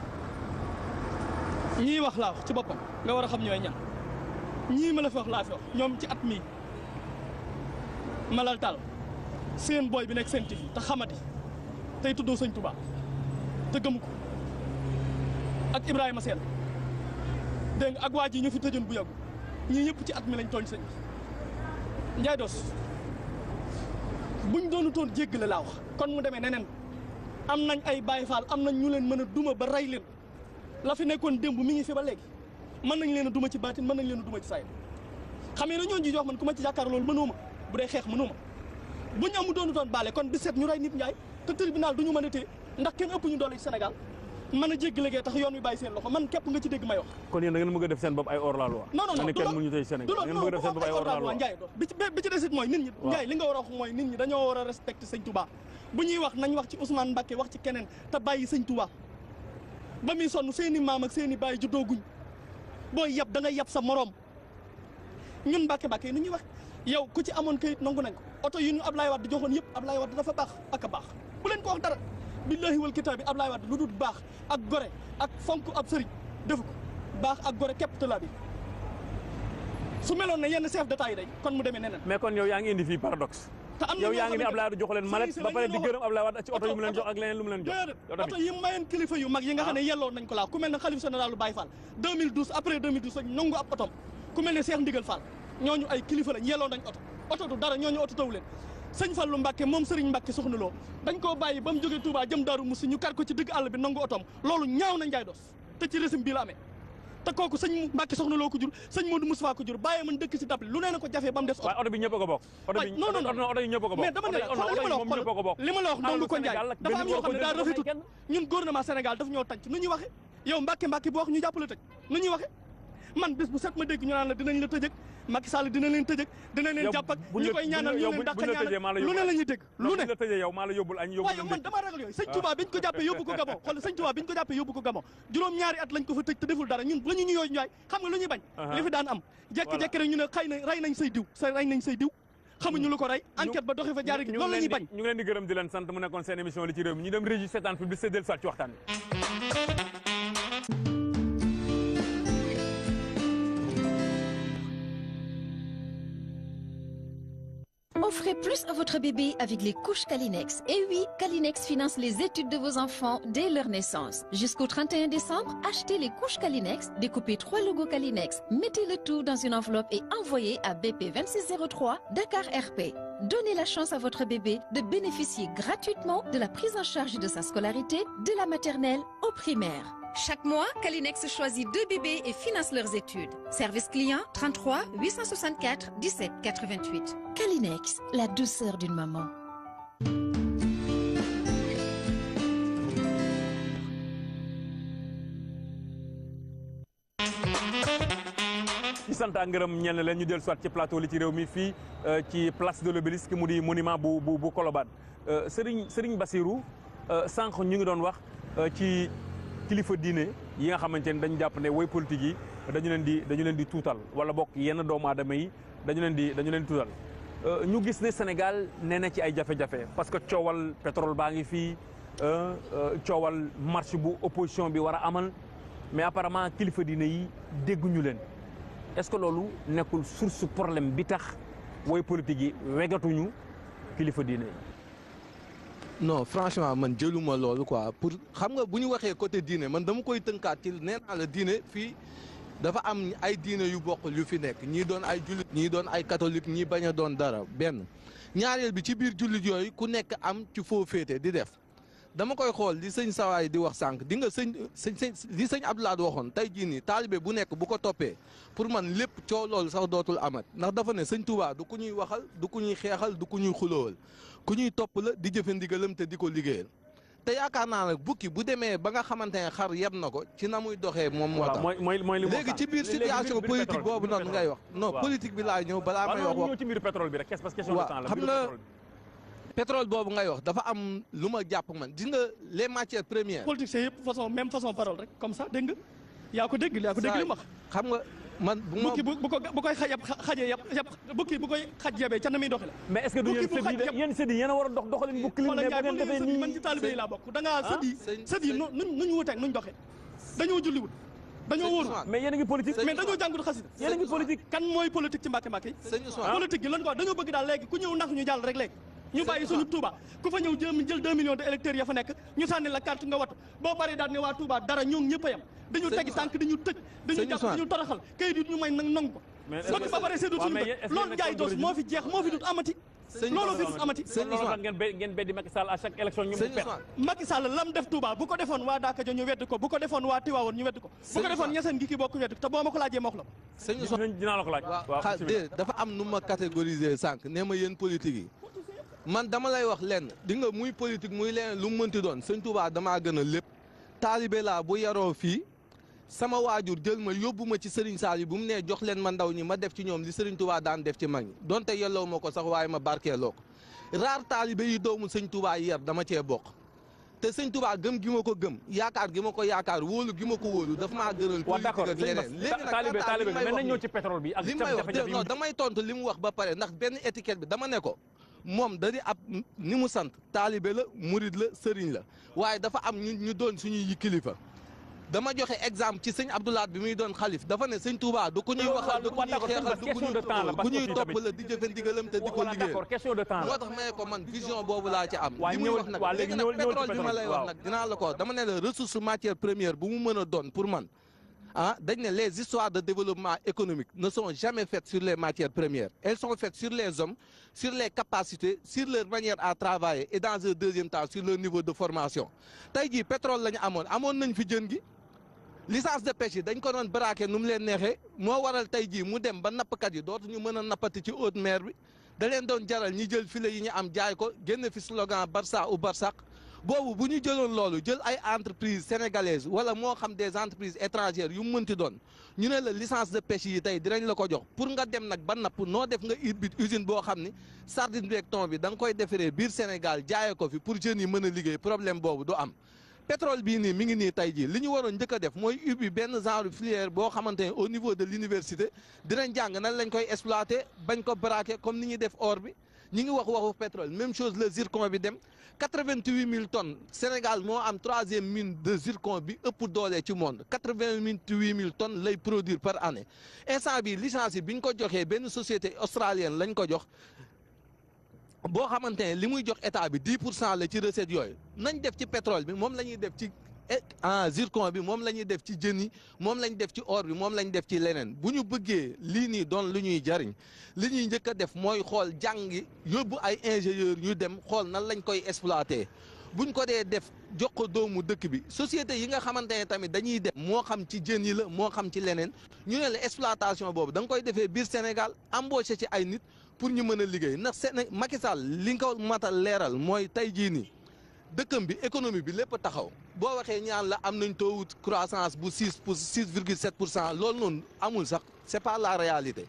ñii wax laa wax ci boppam nga war a xam ñooy ñan ñii ma la fi wax laa fi wax ñoom ci at mii malal taal seen booy bi nekk seen tif te xamati tey tuddoo sëñ Touba te gëmu ko ak Ibrahima Sène dégg nga ak waa ji ñu fi tëjoon bu yàggu ñii ñëpp ci at mi lañ tooñ sëñ bi Ndiaye Doss buñ doonu toon jéggale laa wax kon mu demee neneen am nañ ay Baye Fall am nañ ñu leen mën a duma ba rey leen la fi nekkoon démb mi ngi fi ba léegi mën nañ leen a duma ci baatin mën nañ leen a duma ci saay xam nga ñooñu ji wax man ku ma ci jàkkaar loolu mënuma bu dee xeex mënuma buñ amu doonu doon baale kon 17 ñu rey nit Ndiaye te tribunal du ñu mën a téye ndax kenn ëpp ñu doole ci Sénégal mën a jéggale gee tax yoon wi bàyyi seen loxo man képp nga ci dégg may wax. kon yéen da ngeen bëgg a def seen bopp ay hors la loi. non kenn mënuñu tey Sénégal da ngeen bëgg a def seen bopp ay hors la loi Ndiaye bi ci desit mooy nit ñi Ndiaye li nga war a wax mooy nit ñi dañoo war a respecter sëñ Touba bu ñuy wax nañ wax ci Ousmane Mbacké wax ci keneen te bàyyi sëñ Touba ba muy sonn seeni maam ak seeni baay juddooguñ booy yab da ngay yab sa morom ñun Mbacké yi nu ñuy wax yow ku ci amoon kayit nangu nañ ko oto yi ñu Ablaye Wade joxoon yëpp Ablaye Wade dafa baax ak a baax bu leen ko wax dara billahi wal kitaab bi Ablaye Wade lu dul baax ak gore ak fonk ab sëriñ defu ko baax ak gore képp te laa bi su meloon ne yenn chef d'état yi day kon mu demee neneen. mais kon yow yaa ngi indi fii paradoxe. te am na yow yaa ngi ni Ablaye Wade joxu leen malet ba pare di gërëm Ablaye Wade ci oto yu mu leen jox ak leneen lu mu leen jox. oto yi mayeen kilifa yu mag yi nga xam ne yelloon nañ ko laa ku mel ne xalifa général Baye Fall 2012 après 2012 lañ nangu ab otom ku mel ne Cheikh Ndigal Fall ñooñu ay kilifa lañ yelloon nañ oto du dara ñooñu oto taw leen sëñ Fallou Mbacké moom Serigne Mbacké Soxna Lo dañ koo bàyyi ba mu jógee Touba jëm Daaru Musi ñu kar ko ci digg àll bi nangu otom loolu ñaaw na Ndiaye Doss te ci régime bii la amee te kooku sëñ Mbacké Soxna Lo ko jur sëñ Modou Moustapha ko jur bàyyi man dëkk si tapli lu nee na ko jafee ba mu des waaye oto bi ñëpp a ko bokk oto yi ñëpp a ko bokk mais dama ne li ma la wax dongu ko Ndiaye dafa am yoo xam ne daa rafetut ñun gouvernement Sénégal daf ñoo tànc nu ñuy waxe yow Mbacké bu wax ñu jàppale tëj nu ñuy waxe man bés bu set ma dégg ñu naan la dinañ la tëj ak Macky Sall dina leen tëj ak dina leen jàpp ak ñi koy ñaanal ñu leen dàq ñaanal lu ne la ñuy dégg lu ne la tëjee yow maa la yóbbul añ yóbbul waaye man dama ragal yooyu sëñ Touba biñ ko jàppee yóbbu ko Gabon xool sëñ Touba biñ ko jàppee yóbbu ko Gabon juróom-ñaari at lañ ko fa tëj te deful dara ñun la ñu yooyu njaay xam nga lu ñuy bañ li fi daan am jekki-jekki rek ñu ne xëy na rey nañ say diw xamuñu lu ko rey enquête ba doxee fa jaar gi loolu la ñuy bañ ñu ngi leen di gërëm di leen sant mu nekkoon seen émission li ci réew mi ñu dem régie seetaan fi bi séddale soit ci waxtaan bi Offrez plus à votre bébé avec les couches Kalinex. Et oui, Kalinex finance les études de vos enfants dès leur naissance. Jusqu'au 31 décembre, achetez les couches Kalinex, découpez 3 logos Kalinex, mettez le tout dans une enveloppe et envoyez à BP 2603 Dakar RP. Donnez la chance à votre bébé de bénéficier gratuitement de la prise en charge de sa scolarité de la maternelle au primaire. Chaque mois, Kalinex choisit 2 bébés et finance leurs études. Service client 33 864 17 88. Kalinex, la douceur d'une maman. ci sant ak ngërëm ñenn leen ñu dellu soit ci plateau li ci réew mi fii ci place de l'Obélisque mu di monument bu Colobane Serigne Bassirou sànq ñu ngi doon wax ci kilifa diine yi nga xamante ni dañu jàpp ne woy politique yi dañu leen di tuutal wala bokk yenn doomu aadama yi dañu leen di tuutal ñu gis ne Sénégal nee na ci ay jafe-jafe parce que coowal pétrole baa ngi fii coowal marche bu opposition bi war a amal mais apparemment kilifa diine yi dégguñu leen est-ce que loolu nekkul source problème bi tax woy politique yi wegatuñu kilifa diine yi. non franchement man jëluma loolu quoi pour xam nga bu ñu waxee côté diine man dama koy tënkaat ci nee naa la diine fii dafa am ay diine yu bokkul yu fi nekk ñii doon ay jullit ñii doon ay catholique ñii bañ a doon dara benn ñaareel bi ci biir jullit yooyu ku nekk am ci foo féete di def dama koy xool li sëñ Sawaay di wax sànq di nga li sëñ Abdoulaye waxoon tey jii nii taalibe bu nekk bu ko toppee pour man lépp coow loolu sax dootul amat ndax dafa ne sëñ Touba du ku ñuy waxal du ku ñuy xeexal du ku ñuy xuloowal ku ñuy topp la di jëfe ndigalam te di ko liggéeyal te yaakaar naa nag bukki bu demee ba nga xamante ne xar yeb na ko ci na muy doxee moom moo tax léegi ci biir situation politique boobu noonu ngay wax non politique bi laa ñëw balaa may wax ci mbiru pétrole bi rek question de temps la xam nga pétrole boobu ngay wax dafa am lu ma jàpp man gis nga les matières premières. politiciens yëpp même façon parole rek comme ça dégg nga yaa ko dégg li ma xam nga man bukki bu koy xajee yab bukki bu koy xaj yabee ca na muy doxale mais est-ce que du yéen sëdi yéen a war a doxalin bukki lim mais bu ngeen defee nii man ci taalibe yi laa bokk da ngaa sëdi nuñ wuteeg nuñ doxee dañoo julliwul dañoo wóoru mais yéen a ngi politique mais dañoo jàngut xasida yéen a ngi politique kan mooy politique ci Mbàkke yi politique gi lan ko dañoo bëgg daal léegi ku ñëw nax ñu jàll rek léegi ñu bàyyi suñu Touba ku fa ñëw jël 2 millions de électeurs ya fa nekk ñu sànni la carte nga watu boo paree daal ne waa Touba dara ñoo ñëpp a yem dañu tegi tànk dañu tëj dañu jàpp dañu toroxal kayit yi ñu may nang ko bëgg ba pare seedut suñu bët loolu jaay doos moo fi jeex moo fi dut amati loolu fi dut amati ngeen beddi Macky Sall à chaque élection ñu perte Macky Sall lam def Touba bu ko defoon waa Daaka Jo ñu wedd ko bu ko defoon waa Tiwaawoon ñu wedd ko bu ko defoon ñeseen gi ki bokk wedd ko te boo ma ko laajee ma wax la dinaa la ko laaj waaw dafa am nu ma catégoriser sànq nee ma yéen politique yi man dama lay wax lenn di nga muy politique muy leneen lu mu mënti doon sëñ Touba damaa gën a lépp taalibe laa bu yaroo fii sama waajur jël ma yóbbu ma ci Serigne Saliou bu mu nee jox leen ma ndaw ñi ma def ci ñoom li Serigne Touba daan def ci mag ñi donte yelloo ma ko sax waaye ma barkeeloo ko raar taalibe yi doomu sëñ Touba yi yar dama cee bokk te sëñ Touba gëm gi ma ko gëm yaakaar gi ma ko yaakaar wóolu gi ma ko wóolu dafa maa gënal politique ak leneen léegi nag taalibe mais nañ ñëw ci pétrole bi ak li may wax non damay tontu li mu wax ba pare ndax benn étiquette bi dama ne ko moom da di ab ni mu sant taalibe la murid la sëriñ la waaye dafa am ñu doon suñuy kilifa dama joxe exemple ci sëñ Abdoulaye bi muy doon xalif dafa ne sëñ Touba du ku ñuy waxal du ku ñuy xeexal du ku ñuy topp la di jëfe ndigalam te di ko liggéey moo tax ma ne ko man vision boobu laa ci am li muy wax nag léegi nag pétrole bi ma lay wax nag dinaa la ko dama ne la ressource matière première bu mu mën a doon pour man dañ ne les histoires de développement économique ne sont jamais faites sur les matières premières elles sont faites sur les hommes sur les capacités sur leur manière à travailler et dans un deuxième temps sur leur niveau de formation tey jii pétrole la ñu amoon nañ fi jën gi licence de pêche yi dañ ko doon braqué nu mu leen neexee moo waral tey jii mu dem ba nappkat yi dootuñu mën a nappati ci haute mer bi da leen doon jaral ñi jël filet yi ñu am jaay ko génn fi slogan Barça ou Barsaq boobu bu ñu jëloon loolu jël ay entreprises sénégalaises wala moo xam des entreprises étrangères yu mu mënti doon ñu ne la licence de pêche yi tey dinañ la ko jox pour nga dem nag ba napp noo def nga it usine boo xam ni sardine bi ak thon bi da nga koy defaree biir Sénégal jaayee ko fi pour jeunes yi mën a liggéey problème boobu du am. pétrole bii nii mi ngi nii tey jii li ñu waroon njëkk a def mooy ubbi benn genre filière boo xamante ne au niveau de l'université dinañ jàng nan lañ koy exploiter bañ ko braquer comme ni ñuy def or bi ñi ngi waxu pétrole même chose le zircon bi dem 88 000 tonnes Sénégal moo am 3e mine de zircon bi ëpp doole ci monde 88 000 tonnes lay produire par année instant bi licence bi ñu ko joxee benn société australienne lañ ko jox boo xamante ne li muy jox état bi 10% la ci recette yooyu nañ def ci pétrole bi moom la ñuy def ci zircon bi moom la ñuy def ci jën yi moom lañ def ci or bi moom lañ def ci leneen bu ñu bëggee lii nii doon lu ñuy jariñ li ñuy njëkk a def mooy xool jàngi yóbbu ay ingénieurs ñu dem xool nan lañ koy exploiter buñ ko dee def jox ko doomu dëkk bi société yi nga xamante ne tamit dañuy dem moo xam ci jën yi la moo xam ci leneen ñu ne la exploitation boobu da nga koy defee biir Sénégal embauché ci ay nit pour ñu mën a liggéey ndax Macky Sall li nga ko matal leeral mooy tey jii nii dëkkam bi économie bi lépp taxaw boo waxee ñaan la am nañ taux croissance bu 6,7% loolu noonu amul sax c'est pas la réalité.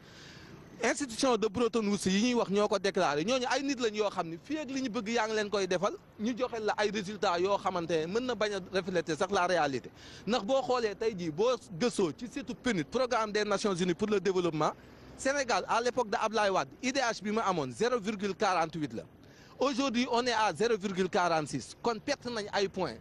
institution de Bretton Woods yi ñuy wax ñoo ko déclaré ñooñu ay nit lañ yoo xam ne fii ak li ñu bëgg yaa ngi leen koy defal ñu joxe la ay résultats yoo xamante ne mën na bañ a refléter sax la réalité ndax boo xoolee tey jii boo gëstoo ci surtout PNUD programme des Nations Unies pour le développement Sénégal à l'époque de Ablaye Wade IDH bi ma amoon 0,48 la aujourd'hui on est à 0,46 kon perte nañ ay points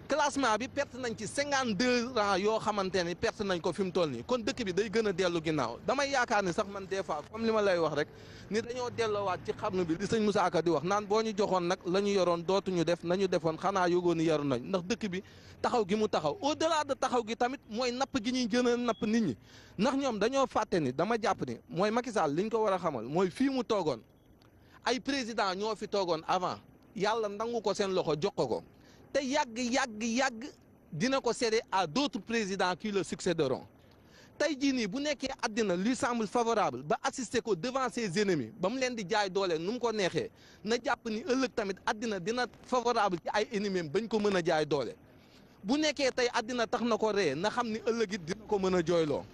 classement bi perte nañ ci 52 rangs yoo xamante ni perte nañ ko fi mu toll nii kon dëkk bi day gën a dellu ginnaaw damay yaakaar ni sax man des fois comme li ma lay wax rek ni dañoo delloowaat ci xarnu bi li sëñ Moussa Ka di wax naan boo ñu joxoon nag la ñu yoroon dootuñu def nañu defoon xanaa yógoon ni yaru nañ ndax dëkk bi taxaw gi mu taxaw au delà de taxaw gi tamit mooy napp gi ñuy gën a napp nit ñi ndax ñoom dañoo fàtte ni dama jàpp ni mooy Macky Sall li ñu ko war a xamal mooy fii mu toogoon ay président ñoo fi toogoon avant yàlla nangu ko seen loxo jox ko te yàgg dina ko céder à d'autres présidents qui le succéderont tey jii nii bu nekkee àddina lui semble favorable ba assister ko devant ses ennemis ba mu leen di jaay doole nu mu ko neexee na jàpp ni ëllëg tamit àddina dina favorable ci ay ennemis bañ ko mën a jaay doole bu nekkee tey àddina tax na ko ree na xam ni ëllëg it dina ko mën a jooyloo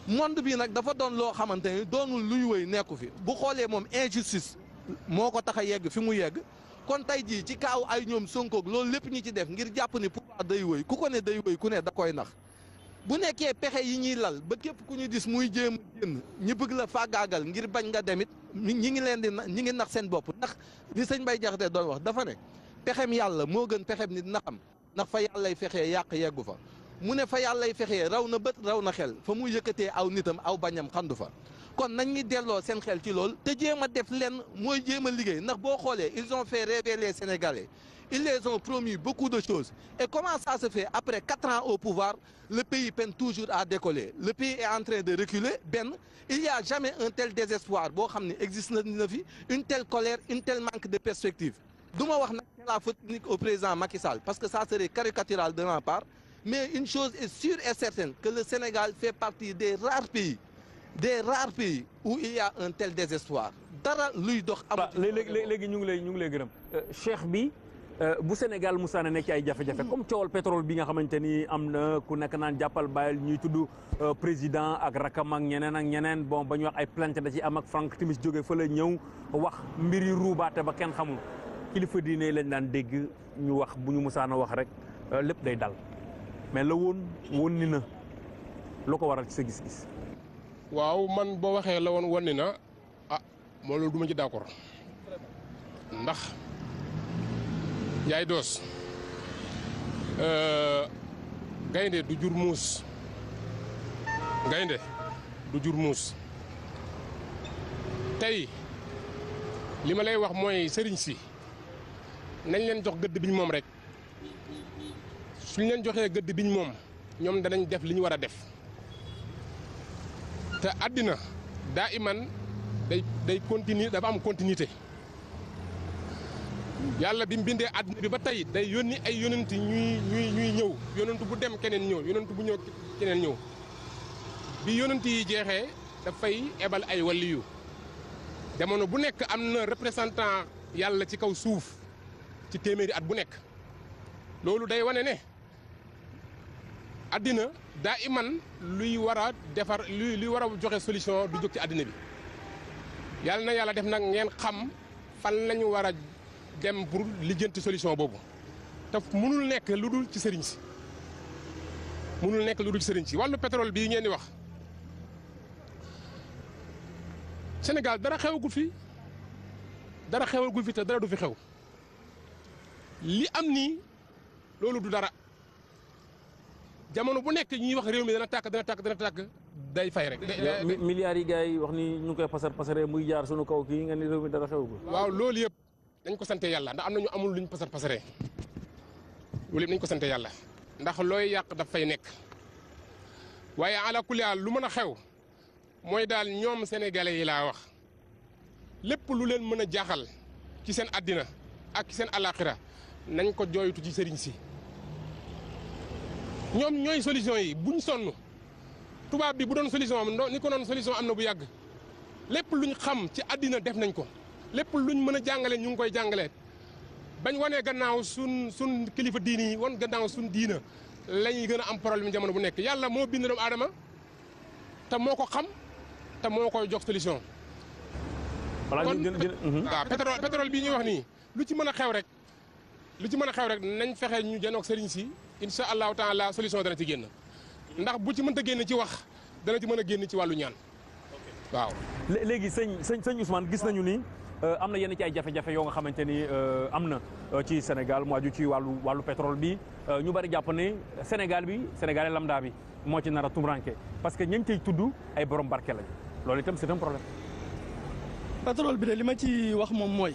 monde bi nag dafa doon loo xamante ni doonul luy wëy nekku fi bu xoolee moom injustice moo ko tax a yegg fi mu yegg kon tey jii ci kaaw ay ñoom Sonko loolu lépp ñi ci def ngir jàpp ni pouvoir day wëy ku ko ne day wëy ku ne da koy nax bu nekkee pexe yi ñuy lal ba képp ku ñu gis muy jéem a génn ñi bëgg la fàggaagal ngir bañ nga demit ñi ngi leen di ñi ngi nax seen bopp ndax li sëñ Mbaye Jaxate doon wax dafa ne pexem yàlla moo gën pexem nit na xam ndax fa yàllay fexee yàq yeggu fa mu ne fa yàllay fexee raw na bët raw na xel fa muy yëkkatee aw nitam aw bañam xandu fa kon nañ ñi delloo seen xel ci loolu te jéem a def leen mooy jéem a liggéey ndax boo xoolee ils ont fait rêver les Sénégalais ils les ont promis beaucoup de choses et comment ça se fait après 4 ans au pouvoir le pays peine toujours à décoller le pays est en train de reculer benn il y a jamais un tel désespoir boo xam ne existe na fi une telle colère une telle manque de perspective du ma wax nag c'est la faute unique au président Macky Sall parce que ça serait caricatural de ma part mais une chose est sûre et certaine que le Sénégal fait partie des rares pays où il y a un tel désespoir dara luy dox. léegi ñu ngi lay gërëm cheikh bi bu Sénégal musaana nekk ci ay jafe-jafe comme coowal pétrole bi nga xamante ni am na ku nekk naan jàppal bàyyil ñuy tudd président ak rakam ak ñeneen bon ba ñu wax ay plainte da ci am ak Franck Timis jóge fa la ñëw wax mbiri ruubaate ba kenn xamul kilifa diine lañ daan dégg ñu wax bu ñu musaana wax rek lépp day dal mais la woon ni na lu ko waral ci sa gis-gis. waaw man boo waxee la woon ni na moo loolu du ma ci d'accord ndax yaay doos gaynde du jur muus tey li ma lay wax mooy sëriñ si nañ leen jox gëdd biñ moom rek suñ leen joxee gëdd biñ moom ñoom danañ def li ñu war a def te àddina daa iman day continuer dafa am continuité yàlla bi mu bindee àddina bi ba tey day yónni ay yonent ñuy ñëw yonent bu dem keneen ñëw yonent bu ñëw keneen ñëw bi yonent yi jeexee dafay ebal ay waliyu jamono bu nekk am na représentant yàlla ci kaw suuf ci téeméeri at bu nekk loolu day wane ne àddina daa iman luy war a defar luy war a joxe solution du jóg ci àddina bi yàlla na yàlla def nag ngeen xam fan lañu war a dem pour lijjanti solution boobu te mënul nekk lu dul ci sëriñ si mënul nekk lu dul ci sëriñ si wàllu pétrole bii ngeen di wax Sénégal dara xewagul fi te dara du fi xew li am nii loolu du dara jamono bu nekk ñuy wax réew mi dana tàkk day fay rek. milliards yi gars yi wax ni ñu koy pasare muy jaar sunu kaw kii nga ni réew mi dara xewagul. waaw loolu yëpp dañ ko sante yàlla ndax am na ñu amul luñ pasaree loolu yëpp dañ ko sante yàlla ndax looy yàq daf fay nekk waaye ala kulli haal lu mën a xew mooy daal ñoom sénégalais yi laa wax lépp lu leen mën a jaaxal ci seen àddina ak ci seen alaxira nañ ko jooytu ci sëriñ si ñoom ñooy solution yi buñ sonn tubaab bi bu doon solution am ni ko noon solution am na bu yàgg lépp luñ xam ci àddina def nañ ko lépp luñ mën a jàngale ñu ngi koy jàngale bañ wanee gannaaw sun kilifa diini yi wan gannaaw sun diina lañuy gën a am problème jamono bu nekk yàlla moo bind doomu aadama te moo ko xam te moo koy jox solution. kon waaw pétrole bii ñuy wax nii lu ci mën a xew rek nañ fexe ñu jënoog sëriñ si incha allahu taala solution dana ci génn ndax bu ci mënta génn ci wax dana ci mën a génn ci wàllu ñaan waaw. léegi sëñ Ousmane gis nañu ni am na yenn ci ay jafe-jafe yoo nga xamante ni am na ci Sénégal mu aju ci wàllu pétrole bi ñu bari jàpp ne Sénégalais lambda bi moo ci nar a tumranke parce que ñañ cay tudd ay borom barke lañ loolu itam c'est un problème. pétrole bi de li ma ci wax moom mooy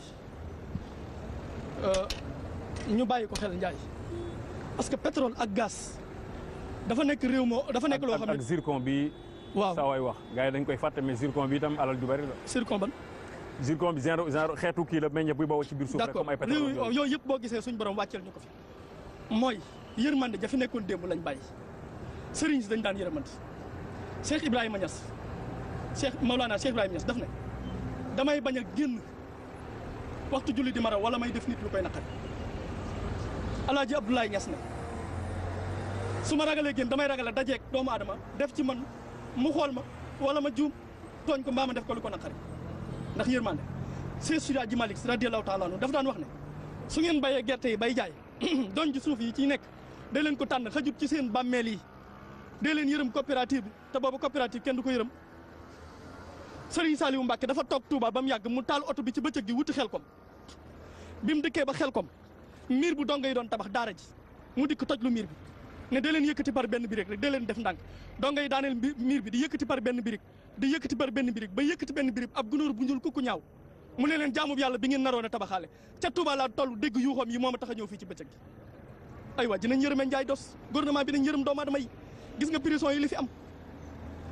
ñu bàyyi ko xel Ndiaye parce que pétrole ak gaz dafa nekk réew moo dafa nekk loo xam ne ak zircon bi. waaw saa waay wax gars yi dañ koy fàtte mais zircon bi itam alal ju bari la. zircon ban. zircon bi genre xeetu kii la meññeef buy bawoo ci biir suuf rek comme ay pétrole d'accord yooyu yëpp boo gisee suñu borom wàcceel ñu ko fi mooy yërmande ja fi nekkoon démb lañ bàyyi sëriñ si dañ daan yërmande Cheikh Ibrahima Niass Maulana Cheikh Ibrahima Niass daf ne damay bañ a génn waxtu julli di mara wala may def nit lu koy naqari Alaaji Abdoulaye Niass ne su ma ragalee génn damay ragal a dajeeg doomu aadama def ci man mu xool ma wala ma juum tooñ ko mbaa ma def ko lu ko naqari ndax yërmande Seex Sidi Aji Malik radiyallahu taala anhu dafa daan wax ne su ngeen bayee gerte yi bay jaay doon ci suuf yi ciy nekk day leen ko tànn xajut ci seen bàmmeel yi day leen yërëm coopérative bi te boobu coopérative kenn du ko yërëm Serigne Saliou Mbacke dafa toog Touba ba mu yàgg mu taal oto bi ci bëccëg gi wuti Xelkom bi mu dëkkee ba Xelkom miir bu donga yi doon tabax daara ji mu dikk toj lu miir bi ne da leen yëkkati par benn birig rek da leen def ndànk donga yi daaneel miir bi di yëkkati par benn birig di yëkkati par benn birig ba yëkkati benn birig ab gunóor bu njul kukku ñaaw mu ne leen jaamub yàlla bi ngeen naroon a tabaxaale ca Touba laa toll dégg yuuxoom yi moom a tax a ñëw fii ci bëccëg gi aywa dinañ yërëmee Njaay Dos gouvernement bi nañ yërëm doomu aadama yi gis nga prison yi li fi am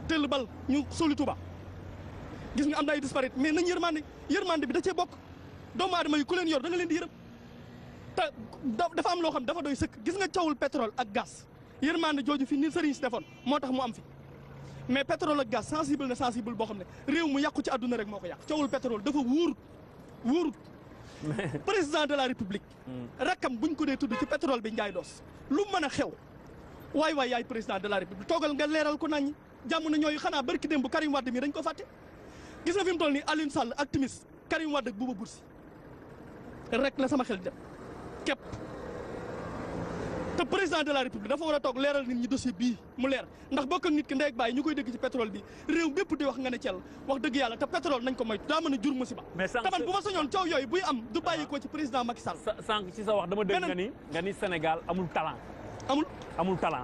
tëll bal ñu suuli Touba gis nga am na ay disparité mais nañ yërmande bi da cee bokk doomu aadama yi ku leen yor da nga leen di yërëm te dafa am loo xam dafa doy sëkk gis nga coowul pétrole ak gaz yërmande jooju fi ni sëriñ si defoon moo tax mu am fi mais pétrole ak gaz sensible na sensible boo xam ne réew mu yàqu ci àdduna rek moo ko yàq coowul pétrole dafa wóorut président de la république rakkam buñ ko dee tudd ci pétrole bi Njaay Dos lu mën a xew waay yaay président de la république toogal nga leeral ko nañ jàmm na ñooyu xanaa barki démb bu Karim Wade mi dañ ko fàtte gis nga fi mu toll nii Alioune Sall ak Timis Karim Wade ak Bouba Boursi rek la sama xel dem képp te président de la république dafa war a toog leeral nit ñi dossier bii mu leer ndax bokk ak nit ki ndey ak bàyyi ñu koy dégg ci pétrole bi réew bépp di wax nga ne cel wax dëgg yàlla te pétrole nañ ko moytu daa mën a jur musiba taman bu ma sañoon coow yooyu buy am du bàyyi ko ci président Macky Sall sànq ci sa wax dama dégg nga ni Sénégal amul talent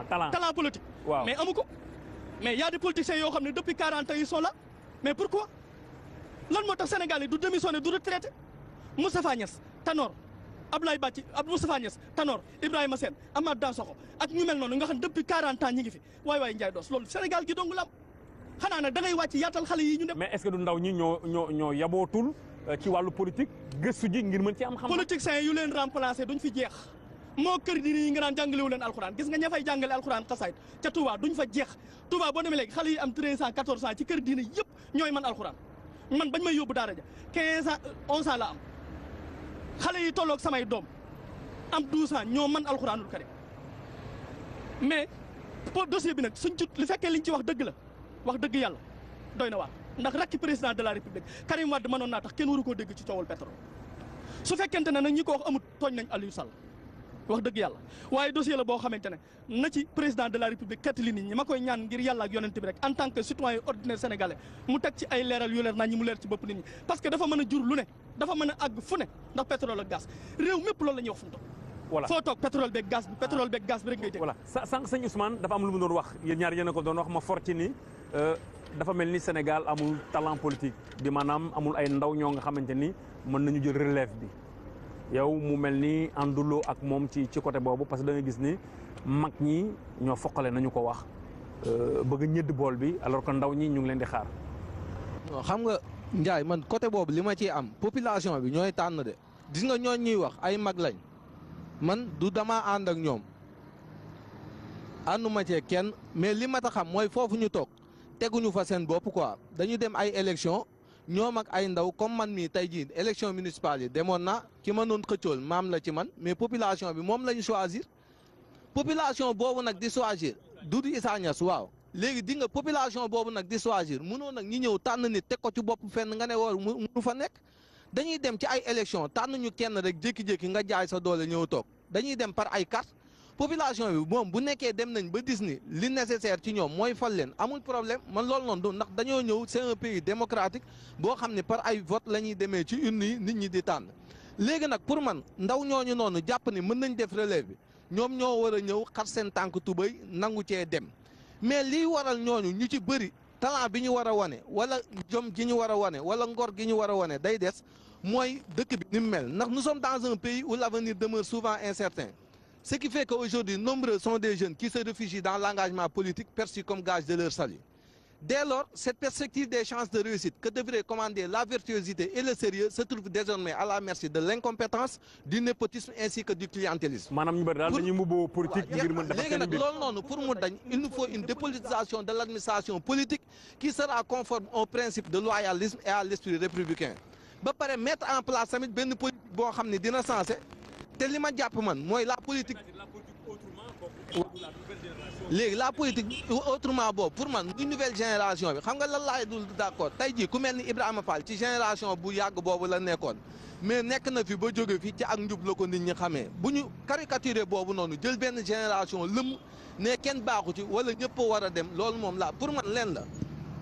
talent politique waaw mais amu ko mais y a des politiciens yoo xam ne depuis 40 ans ils sont là mais pourquoi lan moo tax Sénégal yi du démissionné du retraité Moustapha Niass Tanor Abdoulaye Bàcci Moustapha Niass Tanor Ibrahima Sène Amath Dansokho ak ñu mel noonu nga xam depuis 40 ans ñi ngi fi waay Njaay Dos loolu Sénégal gi dong la am xanaa nag da ngay wàcc yaatal xale yi ñu dem. mais est-ce que du ndaw ñi ñoo yabootul ci wàllu politique gëstu ji ngir mën ci am xam. politiciens yu leen remplacer duñ fi jeex moo kër diine yi nga naan jàngalewu leen alxuraan gis nga ña fay jàngale alxuraan xasaayit ca Touba duñ fa jeex Touba boo demee léegi xale yi am 13 ans 14 ans ci kër diine yëpp ñooy man alxuraan man bañ may yóbbu daara ja 15 ans 11 ans la am xale yi tolloog samay doom am 12 ans ñoo mën alxuraanul karim mais pour dossier bi nag suñ ci li fekkee liñ ci wax dëgg la wax dëgg yàlla doy na waar ndax rakki président de la république Karim Wade mënoon naa tax kenn waru koo dégg ci coowal pétrole su fekkente ne nag ñi ko wax amut tooñ nañ Aliou Sall wax dëgg yàlla waaye dossier la boo xamante ne na ci président de la république kattali nit ñi ma koy ñaan ngir yàlla ak yonent bi rek en tant que citoyen ordinaire sénégalais mu teg ci ay leeral yu leer naa ñi mu leer ci bopp nit ñi parce que dafa mën a jur lu ne dafa mën a àgg fu ne ndax pétrole ak gaz réew mépp loolu la ñuy wax fu mu toog voilà foo toog pétrole beeg gaz bi rek ngay dégg voilà sànq sëñ Ousmane dafa am lu mu doon wax yéen ñaar yéen a ko doon wax ma forti ni dafa mel ni Sénégal amul talent politique bi maanaam amul ay ndaw ñoo nga xamante ni mën nañu jël relève bi yow mu mel ni ànduloo ak moom ci côté boobu parce que da nga gis ni mag ñi ñoo foqale nañu ko wax bëgg a ñëdd bool bi alors que ndaw ñi ñu ngi leen di xaar. non xam nga Ndiaye man côté boobu li ma ciy am population bi ñooy tànn de gis nga ñooñ ñuy wax ay mag lañ man du dama ànd ak ñoom ànduma cee kenn mais li ma ta xam mooy foofu ñu toog teguñu fa seen bopp quoi dañu dem ay élection ñoom ak ay ndaw comme man mii tey jii élection municipale yi demoon na ki ma doon xëccool maam la ci man mais population bi moom la ñu choisir population boobu nag di choisir Doudou Issa Niasse waaw léegi di nga population boobu nag di choisir mënoo nag ñi ñëw tànn nit teg ko ci bopp fenn nga ne war mu fa nekk dañuy dem ci ay élection tànn ñu kenn rek jékki-jékki nga jaay sa doole ñëw toog dañuy dem par ay carte population bi moom bu nekkee dem nañ ba gis ni li nécessaire ci ñoom mooy fal leen amul problème man loolu noonu du ndax dañoo ñëw c'est un pays démocratique boo xam ne par ay vote la ñuy demee ci urne yi nit ñi di tànn léegi nag pour man ndaw ñooñu noonu jàpp ni mën nañ def relève bi ñoom ñoo war a ñëw xar seen tànk tubéy nangu cee dem mais liy waral ñooñu ñu ci bëri talent bi ñu war a wane wala jom gi ñu war a wane wala ngor gi ñu war a wane day des mooy dëkk bi ni mu mel ndax nous sommes dans un pays où l'avenir demeure souvent incertain. Ce qui fait qu'aujourd'hui, nombreux sont des jeunes qui se réfugient dans l'engagement politique perçu comme gage de leur salut. Dès lors, cette perspective des chances de réussite que devrait commander la virtuosité et le sérieux se trouve désormais à la merci de l'incompétence, du népotisme ainsi que du clientélisme. maanaam ñu bëri daal dañuy mbubboo politique ngir mën defar léegi nag loolu noonu pour mu dañ il nous faut une dépolitisation de l'administration politique qui sera conforme au principe de loyalisme et à l'esprit républicain. ba pare mettre en place tamit benn politique boo xam ne dina sensé te li ma jàpp man mooy la politique léegi la politique autrement boobu pour man muy nouvelle génération bi xam nga lan laay dul d'accord tey jii ku mel ni Ibrahima Fall ci génération bu yàgg boobu la nekkoon mais nekk na fi ba jóge fi ci ak njub la ko nit ñi xamee bu ñu caricaturé boobu noonu jël benn génération lëmm ne kenn baaxu ci wala ñëpp war a dem loolu moom la pour man leen la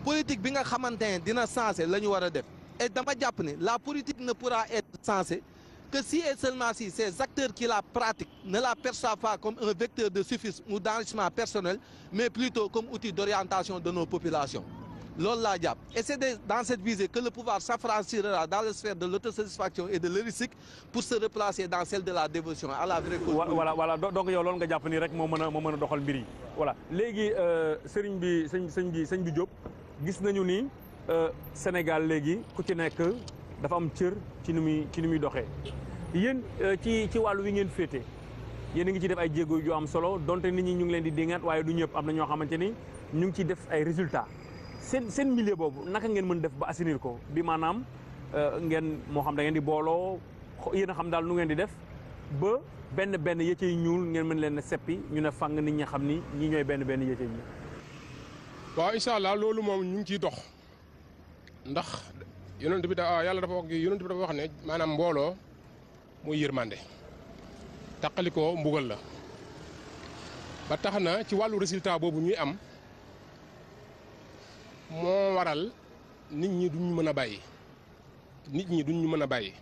politique bi nga xamante ne dina sensé la ñu war a def et dama jàpp ne la politique ne pourra être sensée que si et seulement si ces acteurs qui la pratiquent ne la perçoivent pas comme un vecteur de suffisme ou d'enrichissement personnel, mais plutôt comme outil d'orientation de nos populations. Loolu laa jàpp et c'est dans cette visée que le pouvoir s'affranchira dans la sphère de l'autosatisfaction et de l'heuristique pour se replacer dans celle de la dévotion à la vraie cause. voilà donc yow loolu nga jàpp ni rek moo mën a doxal mbir yi. voilà léegi sëñ bi Diop gis nañu ni Sénégal léegi ku ci nekk dafa am cër ci ni muy doxee yéen ci wàllu wi ngeen féete yéen a ngi ci def ay jéego yu am solo donte nit ñi ñu ngi leen di déngaat waaye du ñëpp am na ñoo xamante ni ñu ngi ciy def ay résultats seen milieu boobu naka ngeen mën def ba assainir ko bi maanaam ngeen moo xam da ngeen di booloo yéen a xam daal nu ngeen di def ba benn yëcce yu ñuul ngeen mën leen a seppi ñu ne fang nit ñi xam ni ñi ñooy benn yëcce yi. waaw incha allah loolu moom ñu ngi ciy dox ndax. yonent bi yàlla dafa wax ne maanaam mbooloo muy yërmande taqalikoo mbugal la ba tax na ci wàllu résultat boobu ñuy am moo waral nit ñi duñ mën a bàyyi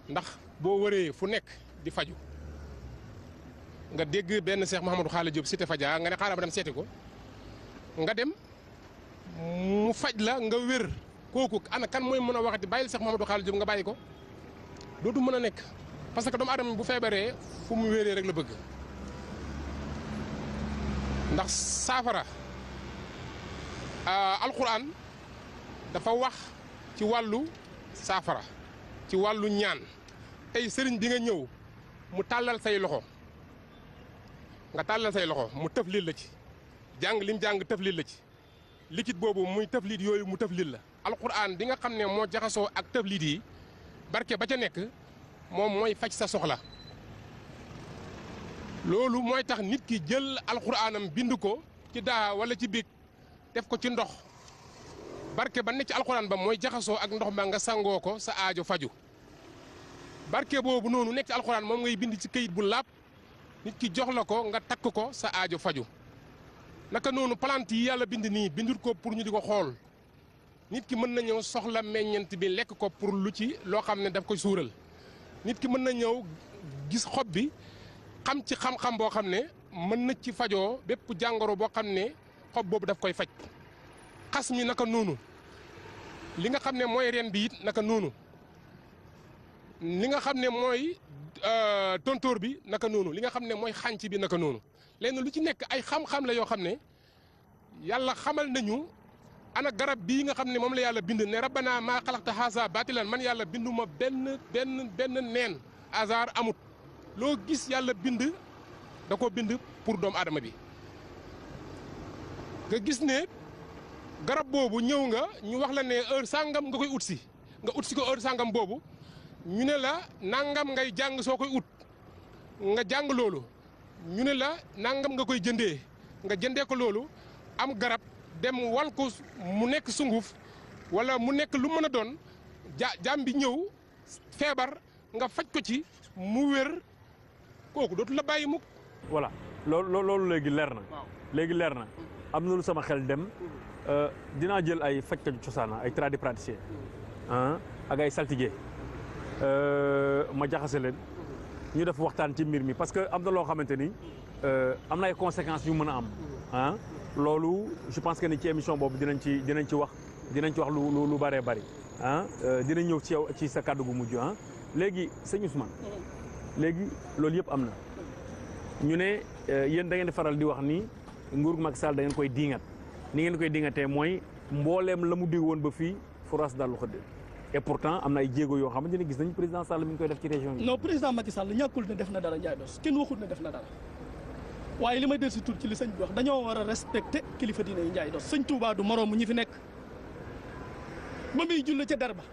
ndax boo wëree fu nekk di faju nga dégg benn Cheikh Mouhamadou Khalid Diop cité Fadia nga ne xaaral ma dem seeti ko nga dem mu faj la nga wér kooku ana kan mooy mën a waxati bàyyil Cheikh Mouhamadou Khalid Diop nga bàyyi ko dootu mën a nekk parce que doomu aadama bu feebaree fu mu wéree rek la bëgg ndax saafara alquran dafa wax ci wàllu saafara ci wàllu ñaan tey sëriñ bi nga ñëw mu tàllal say loxo mu tëflil la ci jàng lim jàng tëflil la ci liquide boobu muy tëflit yooyu mu tëflil la alquran di nga xam ne moo jaxasoo ak tëflit yi barke ba ca nekk moom mooy faj sa soxla loolu mooy tax nit ki jël alxuraanam bind ko ci daa wala ci biig def ko ci ndox barke ba ne ci alxuraan ba mooy jaxasoo ak ndox ma nga sangoo ko sa aajo faju barke boobu noonu nekk ci alxuraan moom ngay bind ci këyit bu laab nit ki jox la ko nga takk ko sa aajo faju naka noonu plante yi yàlla bind nii bindul ko pour ñu di ko xool nit ki mën na ñëw soxla meññent bi lekk ko pour lu ci loo xam ne daf koy suural nit ki mën na ñëw gis xob bi xam ci xam-xam boo xam ne mën na ci fajoo bépp jàngoro boo xam ne xob boobu daf koy faj xas mi naka noonu li nga xam ne mooy ren bi it naka noonu li nga xam ne mooy tontóor bi naka noonu li nga xam ne mooy xànc bi naka noonu lenn lu ci nekk ay xam-xam la yoo xam ne yàlla xamal nañu ana garab bii nga xam ne moom la yàlla bind ne rabbana maa xalaqta haza baatilan man yàlla binduma benn neen hasard amut loo gis yàlla bind da ko bind pour doomu aadama bi nga gis ne garab boobu ñëw nga ñu wax la ne heure sangam nga koy ut si nga ut si ko heure sangam boobu ñu ne la nangam ngay jàng soo koy ut nga jàng loolu ñu ne la nangam nga koy jëndee nga jëndee ko loolu am garab dem wal ko mu nekk sunguf wala mu nekk lu mën a doon jaam bi ñëw feebar nga faj ko ci mu wér kooku dootu la bàyyi mukk. voilà loolu léegi leer na. léegi leer na am na lu sama xel dem dinaa jël ay fajkatu cosaan ay tradipraticien ak ay saltige ma jaxase leen ñu def waxtaan ci mbir mi parce que am na loo xamante ni am na ay conséquences yu mën a am loolu je pense que ni ci émission boobu dinañ ci wax lu bëree bëri dinañ ñëw ci yow ci sa kàddu gu mujj léegi sëñ Ousmane léegi loolu yëpp am na ñu ne yéen da ngeen di faral di wax ni nguur Macky Sall da ngeen koy diingat ni ngeen koy diingatee mooy mbooleem la mu dig woon ba fii forage daal lu xëdd et pourtant am na ay jéego yoo xamante ne gis nañu président Sall mi ngi koy def ci région yi. non président Macky Sall ñàkkul ne def na dara Ndiaye Dos kenn waxul ne def na dara waaye li may del si tur ci li sëñ bi wax dañoo war a respecté kilifa diine yi Ndiaye Dos sëñ Touba du moroom mu ñi fi nekk ba muy julli ca der ba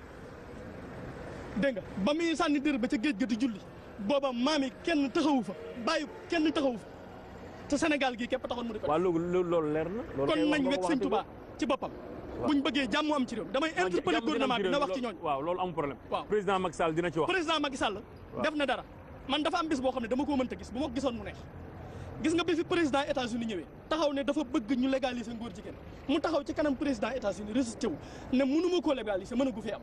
dégg nga ba muy sànni dër ba ca géej ga di julli booba maam yi kenn taxawu fa bàyyi kenn taxawu fa te Sénégal gii képp taxoon mu di ko. waaw loolu leer na. loolu kon nañ wekk sëñ Touba ci boppam. buñ bëggee jàmm am ci réew damay interpeller gouvernement bi na wax ci ñooñu. waaw loolu amul problème. waaw président Macky Sall dina ci wax. président Macky Sall def na dara man dafa am bis boo xam ne dama koo mënta gis bu ma ko gisoon mu neex gis nga bi fi président États-Unis ñëwee taxaw ne dafa bëgg ñu légaliser ngóor jigéen mu taxaw ci kanam président États-Unis résisté wu ne mënuma koo légaliser mën a gu fee am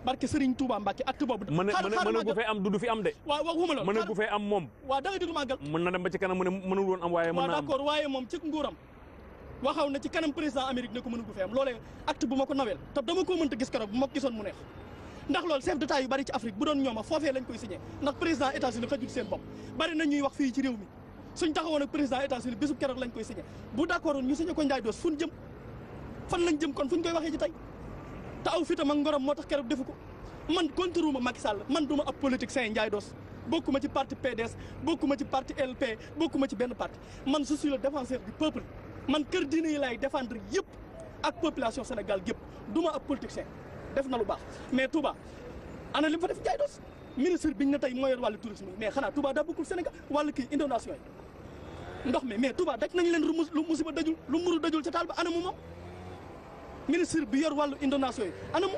barke Serigne Touba Mbacke acte boobu. mën a gu fee am du fi am de. waaw waxuma la mën a gu fee am moom. waaw da ngay déglu màggal. mën na dem ba ci kanam mu ne mënul woon am waaye mën na am. waaw d'accord waaye moom ci nguuram waxaw na ci kanam président Amérique ne ko mën a gu fee am loolee acte bu ma ko naweel te dama koo mënta gis keroog bu ma ko gisoon mu neex ndax loolu chef d'état yu bari ci Afrique bu doon ñooma foofee lañ koy signé ndax président États-Unis xajul seen bopp bari na ñuy wax fii ci réew mi suñ taxawoon ak président États-Unis bésub keroog lañ koy signé bu d'accord ñu signé ko Ndiaye Dos fu ñu jëm fan lañ jëm kon fu ñu koy waxee ci tey te aw fitam ak ngorom moo tax keroog defu ko man contrôle ma Macky Sall man duma ab politicien Ndiaye Dos bokkuma ci parti PDS bokkuma ci parti LP bokkuma ci benn parti man je suis le défenseur du peuple man kër diine yi laay défendre yëpp ak population Sénégal yëpp duma ab politicien def na lu baax mais Touba ana li mu fa def Ndiaye Dos ministre biñ ne tey moo yor wàllu tourisme mais xanaa Touba daa bokkul Sénégal wàllu kii inondation yi ndox mi mais Touba daj nañ leen lu musiba dajul lu mburu dajul ca taal ba anamu moom ministre bi yor wàllu inondation yi anamu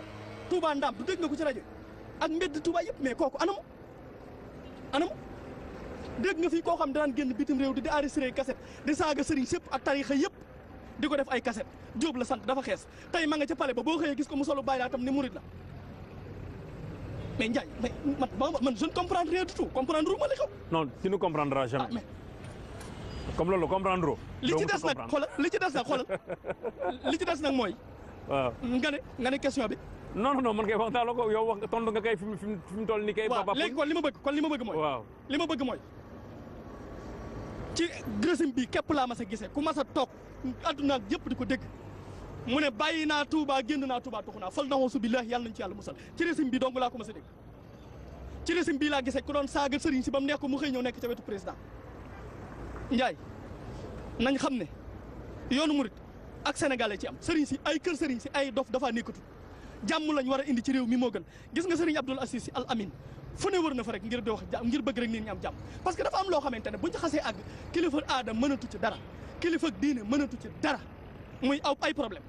Touba Ndam du dégg nga ko ci rajo ak mbedd Touba yëpp mais kooku anamu dégg nga fii koo xam daan génn bitim réew di enregistré cassette di saaga sëriñ sëpp ak tarixa yëpp di ko def ay cassette Jóob la sant dafa xees tey ma nga ca palais ba boo xëyee gis ko mu solo bàyyi laa tam ni murid la mais Ndiaye man je ne comprends rien du tout comprendre ma li xew. non tu ne comprendras jamais. mais comme loolu comprendre li ci des nag xoolal li ci des nag mooy. waaw nga ne question bi. non man kay wax naa la ko yow wax tontu nga kay fi mu toll nii kay. waaw léegi kon li ma bëgg mooy. waaw li ma bëgg mooy. ci régime bi képp laa mas a gisee ku mas a toog àdduna yëpp di ko dégg mu ne bàyyi naa Touba génn naa Touba tuxu naa fal na xoosu billahi yàlla nañu ci yàlla musal ci régime bi dong laa ko mas a dégg ci régime bii laa gisee ku doon saaga sëriñ si ba mu nekk ko mu xëy ñëw nekk ca wetu président Ndiaye nañ xam ne yoonu murit ak sénégalais ci am sëriñ si ay kër sëriñ si ay dof dafa nekkatu jàmm lañ war a indi ci réew mi moo gën gis nga Serigne Abdoul Aziz Sy Al Amine fu ne wër na fa rek ngir di wax jàmm ngir bëgg rek nit ñi am jàmm parce que dafa am loo xamante ne buñ ci xasee àgg kilifa aada mënatu ci dara kilifa diine mënatu ci dara muy ay problème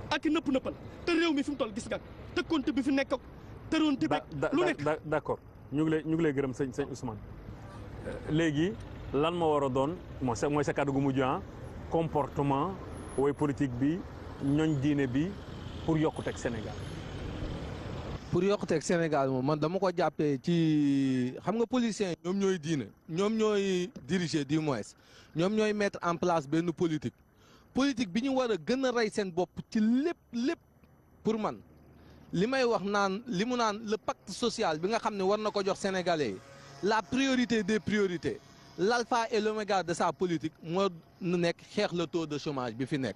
ak nëpp-nëppal te réew mi fi mu toll gis nga tëkkoonte bi fi nekk tëroonte bi lu nekk d'accord ñu ngi lay gërëm sëñ Ousmane léegi lan moo war a doon mooy sa kàddu gu mujj comportement way politique bi ñooñ diine bi pour yokkuteeg Sénégal. pour yokkuteeg Sénégal moom man dama ko jàppee ci xam nga politiciens ñoom ñooy diine ñoom ñooy diriger du moins ñoom ñooy mettre en place benn politique bi ñu war a gën a rey seen bopp ci lépp pour man li may wax naan li mu naan le pacte social bi nga xam ne war na ko jox sénégalais la priorité des priorités l'alpha et l'oméga de sa politique moo nekk xeex le taux de chômage bi fi nekk.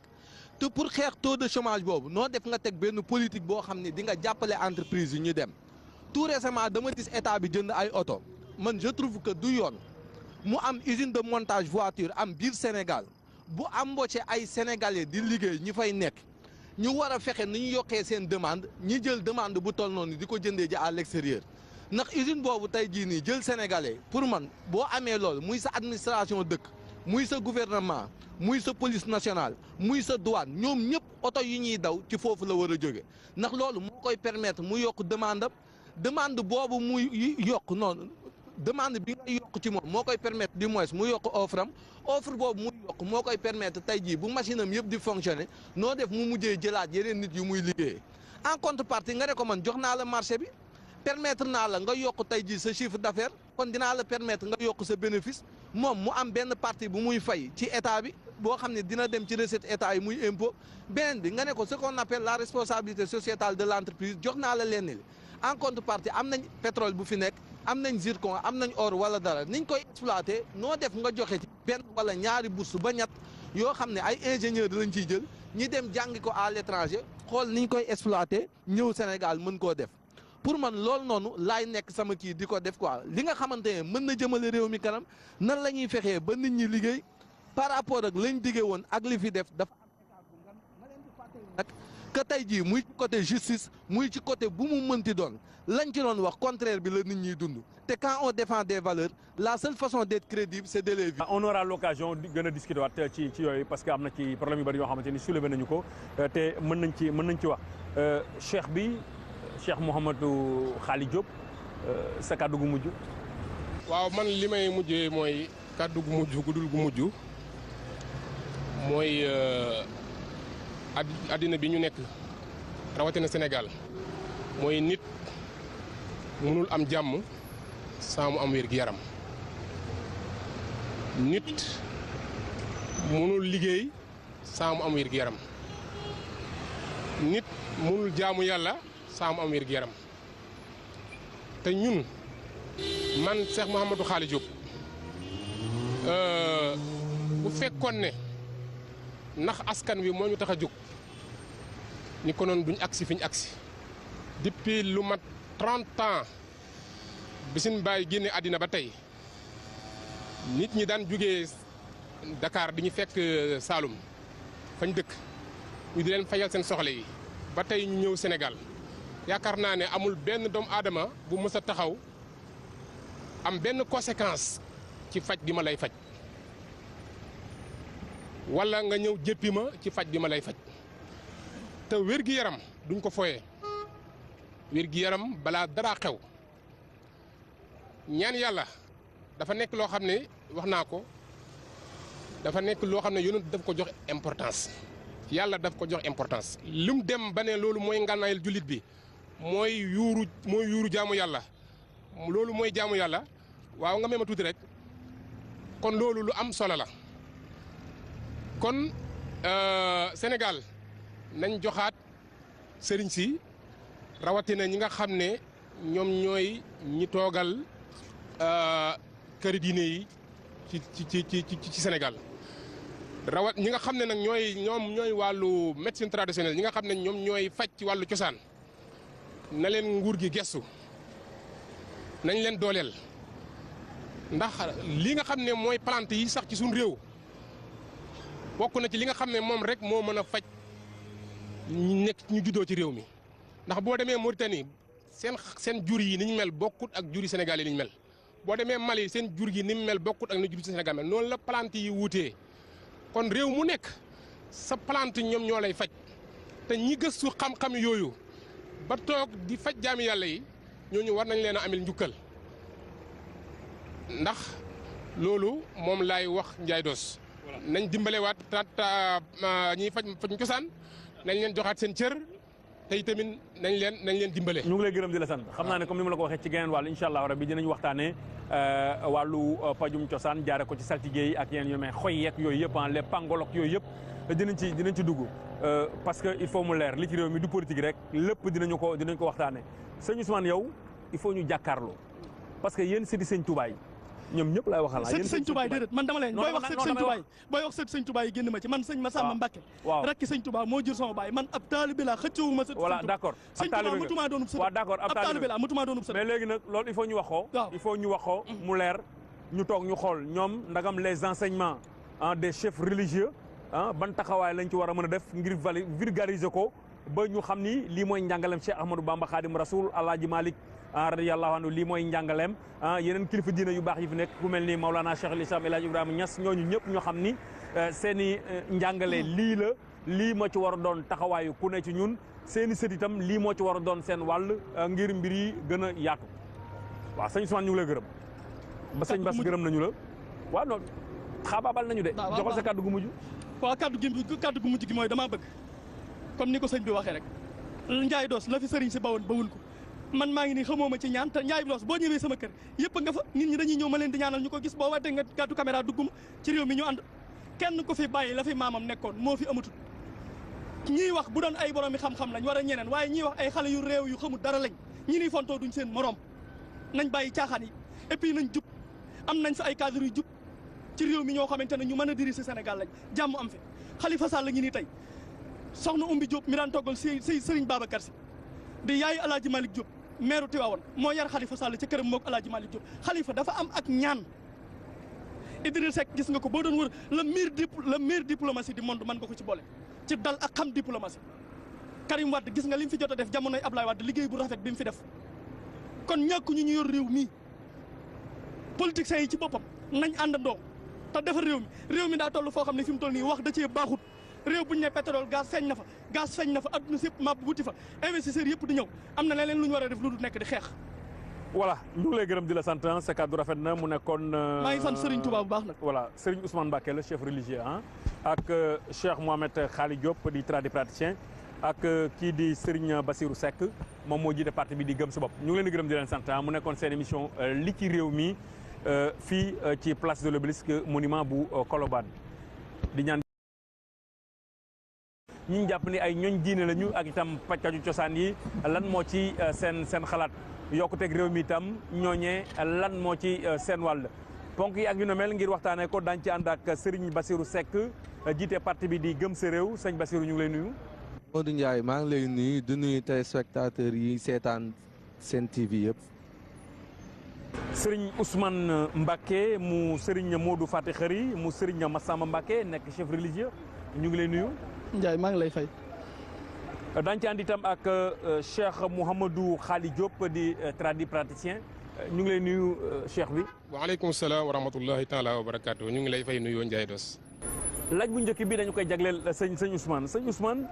te pour xeex taux de chômage boobu noo def nga teg benn politique boo xam ne di nga jàppale entreprise yi ñu dem tout récemment dama gis état bi jënd ay oto man je trouve que du yoon mu am usine de montage voiture am biir Sénégal bu embauché ay sénégalais di liggéey ñi fay nekk ñu war a fexe ni ñu yokkee seen demande ñi jël demande bu toll noonu di ko jëndee ji à l'extérieur ndax usine boobu tey jii nii jël sénégalais pour man boo amee loolu muy sa administration dëkk muy sa gouvernement muy sa police nationale muy sa douane ñoom ñëpp oto yi ñuy daw ci foofu la war a jóge ndax loolu moo koy permettre mu yokk demande boobu muy yokk noonu demande bi ngay yokk ci moom moo koy permettre du moins mu yokk offre boobu muy yokk moo koy permettre tey jii bu machine am yëpp di fonctionner noo def mu mujjee jëlaat yeneen nit yu muy liggéeyee en contrepartie nga ne ko man jox naa la marché bi permettre naa la nga yokk tey jii sa chiffre d'affaires kon dinaa la permettre nga yokk sa bénéfice moom mu am benn partie bu muy fay ci état bi boo xam ne dina dem ci recette état yi muy impôt beneen bi nga ne ko ce qu'on appelle la responsabilité sociétale de l'entreprise jox naa la lenn li en contrepartie am nañ pétrole bu fi nekk am nañ zircon am nañ or wala dara niñ koy exploiter noo def nga joxe ci benn wala ñaari bourse ba ñett yoo xam ne ay ingénieurs lañ ciy jël ñi dem jàngi ko à l'étranger xool niñ koy exploiter ñëw Sénégal mën koo def pour man loolu noonu laay nekk sama kii di ko def quoi li nga xamante ne mën na jëmale réew mi kanam nan la ñuy fexee ba nit ñi liggéey par rapport ak lañ diggee woon ak li fi def dafa nag que tey jii muy ci côté justice muy ci côté bu mu mënti doon lañ ci doon wax contraire bi la nit ñiy dund te quand on défend des valeurs la seule façon d'être crédible c'est de les vivre. on aura l'occasion di gën a discuter waat ci yooyu parce que am na ci problème yu bari yoo xamante ni soulevé nañu ko te mën nañ ci wax Cheikh Mouhamadou Khaly Diop sa kàddu gu mujj. waaw man li may mujjee mooy kàddu gu mujj gudul gu mujj mooy addina bi ñu nekk rawatina Sénégal mooy nit mënul am jàmm sans mu am wér-gu-yaram nit mënul liggéey sans mu am wér-gu-yaram nit mënul jaamu yàlla saa mu am wér-gu-yaram te ñun man Cheikh Mouhamadou Khaly Diop bu fekkoon ne ndax askan wi moo ñu tax a jóg ni ko noon duñ agsi fi ñu agsi depuis lu mat 30 ans bi suñ bàyyi génne àddina ba tey nit ñi daan jugee Dakar di ñu fekk Saloum fañ dëkk ñu di leen fayal seen soxla yi ba tey ñu ñëw Sénégal yaakaar naa ne amul benn doomu aadama bu mës a taxaw am benn conséquence ci faj gi ma lay faj wala nga ñëw jéppi ma ci faj gi ma lay faj te wér-gi-yaram duñ ko foyee wér-gi-yaram balaa dara xew ñaan yàlla dafa nekk loo xam ne wax naa ko dafa nekk loo xam ne yonent daf ko jox importance yàlla daf ko jox importance lim dem ba ne loolu mooy ngànnaayal jullit bi mooy yuuru jaamu yàlla loolu mooy jaamu yàlla waaw nga may ma tuuti rek kon loolu lu am solo la kon Sénégal nañ joxaat sëriñ si rawatina ñi nga xam ne ñoom ñooy ñi toogal këri diine yi ci Sénégal ñi nga xam ne nag ñooy wàllu médecine traditionnelle ñi nga xam ne ñoom ñooy faj ci wàllu cosaan na leen nguur gi gestu nañ leen dooleel ndax li nga xam ne mooy plante yi sax ci suñu réew bokk na ci li nga xam ne moom rek moo mën a faj ñu nekk ñu juddoo ci réew mi ndax boo demee Mauritanie seen jur yi ni ñu mel bokkut ak juri Sénégal yi ni ñu mel boo demee Mali seen jur gi ni mu mel bokkut ak ni juri Sénégal mel noonu la plante yi wuutee kon réew mu nekk sa plante ñoom ñoo lay faj te ñi gëstu xam-xam yooyu ba toog di faj jaami yàlla yi ñooñu war nañ leen a amel njukkal ndax loolu moom laay wax Ndiaye Doss nañ dimbalewaat ñiy faj cosaan nañ leen joxaat seen cër te itamit nañ leen dimbale. ñu ngi lay gërëm di la sant xam naa ne comme ni ma la ko waxee ci geneen wàll incha allah rabbi dinañ waxtaanee wàllu pajum cosaan jaare ko ci saltige yi ak yeneen yu mel xoy yeeg yooyu yëpp les pangolok yooyu yëpp dinañ ci dugg parce que il faut mu leer li ci réew mi du politique rek lépp dinañ ko waxtaanee sëñ Ousmane yow il faut ñu jàkkaarloo parce que yéen sëti sëñ Touba yi ñoom ñëpp laay waxal sëñ sëñ Touba déedéet man dama leen booy wax sëñ sëñ Touba booy wax sëñ Touba yi génn ma ci man sëñ Massamba Mbacké rakki sëñ Touba moo jur sama baay man ab taalibe laa xëccëwu ma sëñ voilà d'accord sëñ Touba mutuma doonub sët waaw d'accord ab taalibe laa mutuma doonub sët mais léegi nag loolu il faut ñu wax ko mu leer ñu toog ñu xool ñoom ndagam les enseignements des chefs religieux ban taxawaay lañ ci war a mën a def ngir vulgariser ko ba ñu xam ni lii mooy njàngalem Cheikh Ahmadou Bamba Khadim Rasoul Alaaji Malick radiyallahu anhu lii mooy njàngaleem yeneen kilifa diina yu baax yi fi nekk ku mel ni Maulana Cheikh al Islam El Hadj Ibrahima Niass ñooñu ñëpp ñoo xam ni seen i njàngale lii moo ci war a doon taxawaayu ku ne ci ñun seen i sët itam lii moo ci war a doon seen wàll ngir mbir yi gën a yaatu waaw sëñ Ousmane ñu ngi lay gërëm ba sëñ Bass gërëm nañu la waaw non xaabaabal nañu de joxal sa kàddu gu mujj waaw kàddu gu mujj gi mooy damaa bëgg comme ni ko sëñ bi waxee rek Ndiaye Doss la fi sëriñ si bawun ko man maa ngi nii xamoo ma ci ñaan te Ndiaye Doss boo ñëwee sama kër yëpp nga fa nit ñi dañuy ñëw ma leen di ñaanal ñu ko gis boo wàttee nga gàddu caméra dugguma ci réew mi ñu ànd kenn ko fi bàyyi la fi maamam nekkoon moo fi amatul ñiy wax bu doon ay borom yi xam-xam lañ war a ñeneen waaye ñiy wax ay xale yu réew yu xamul dara lañ ñi niy fontoo duñ seen morom nañ bàyyi caaxaan yi et puis nañ jub am nañ fi ay cadre yu jub ci réew mi ñoo xamante ne ñu mën a diriger Sénégal lañ jàmm am fi Khalifa Sall la ngi nii tey soxna Oumy Diop mi daan toggal Serigne Babacar Sy di yaayu El Hadj Malick Diop maire Tivaouane moo yar Khalifa Sall ci këram moog El Hadj Malick Diop Khalifa dafa am ak ñaan Idriss Seck gis nga ko boo doon wër le meilleur diplomatie du monde mën nga ko ci boole ci dal ak xam diplomatie Karim Wade gis nga li mu fi jot a def jamonoy Ablaye Wade liggéey bu rafet bi mu fi def kon ñàkk ñu yor réew mi politiciens yi ci boppam nañ àndandoo te defar réew mi daa toll foo xam ne fi mu toll nii wax da cee baaxut réew bu ñu ne pétrole gaz feeñ na fa gaz feeñ na fa adduna si yëpp mab wuti fa investisseurs yëpp di ñëw am na leneen lu ñu war a def lu du nekk di xeex. voilà ñu ngi lay gërëm di la sant sa kàddu rafet na mu nekkoon. maa ngi sant Serigne Touba bu baax nag. voilà Serigne Ousmane Mbacké la chef religieux ak Cheikh Mohamed Khali Diop di tradipraticien ak kii di Serigne Bassirou Seck moom moo jiite parti bi di gëm sa bopp ñu ngi leen di gërëm di leen sant mu nekkoon seen émission li ci réew mi fii ci place de l'Obélisque monument bu Colobane di ñaan. ñu jàpp ni ay ñooñ diine lañu ak itam pàccaju cosaan yi lan moo ci seen xalaat yokkuteeg réew mi itam ñooñee lan moo ci seen wàll ponk yi ak yu ne mel ngir waxtaanee ko daañu ci ànd ak Serigne Bassirou Seck jiite parti bi di gëm sa réew sëñ Bassirou ñu ngi lay nuyu. Modou Ndiaye maa ngi lay nuyu di nuyu téléspectateurs yi seetaan seen TV yëpp. Serigne Ousmane Mbacké mu Serigne Modou Faty Khary mu Serigne Massamba Mbacké nekk chef religieux ñu ngi lay nuyu. Ndiaye maa ngi lay fay. daañu ci ànd itam ak Cheikh Mouhamadou Khali Diop di tradipraticien ñu ngi lay nuyu Cheikh bi. waaleykum salaam wa rahmatullahi taala wa barakaatu ñu ngi lay fay nuyoo Ndiaye Doss. laaj bu njëkk bi dañu koy jagleel sëñ Ousmane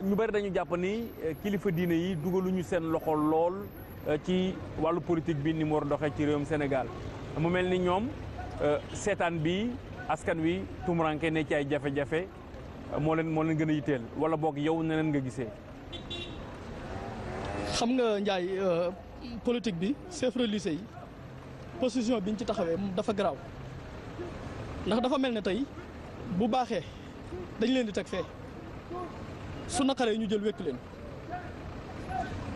ñu bari dañu jàpp ni kilifa diine yi dugaluñu seen loxo lool ci wàllu politique bi ni mu war a doxee ci réewum Sénégal mu mel ni ñoom seetaan bi askan wi tumuranke ne ci ay jafe-jafe. moo leen gën a yitteel wala boog yow neneen nga gisee. xam nga Ndiaye politique bi chef religieux yi position biñ ci taxawee dafa garaaw ndax dafa mel ne tey bu baaxee dañ leen di teg fee su naqaree ñu jël wekk leen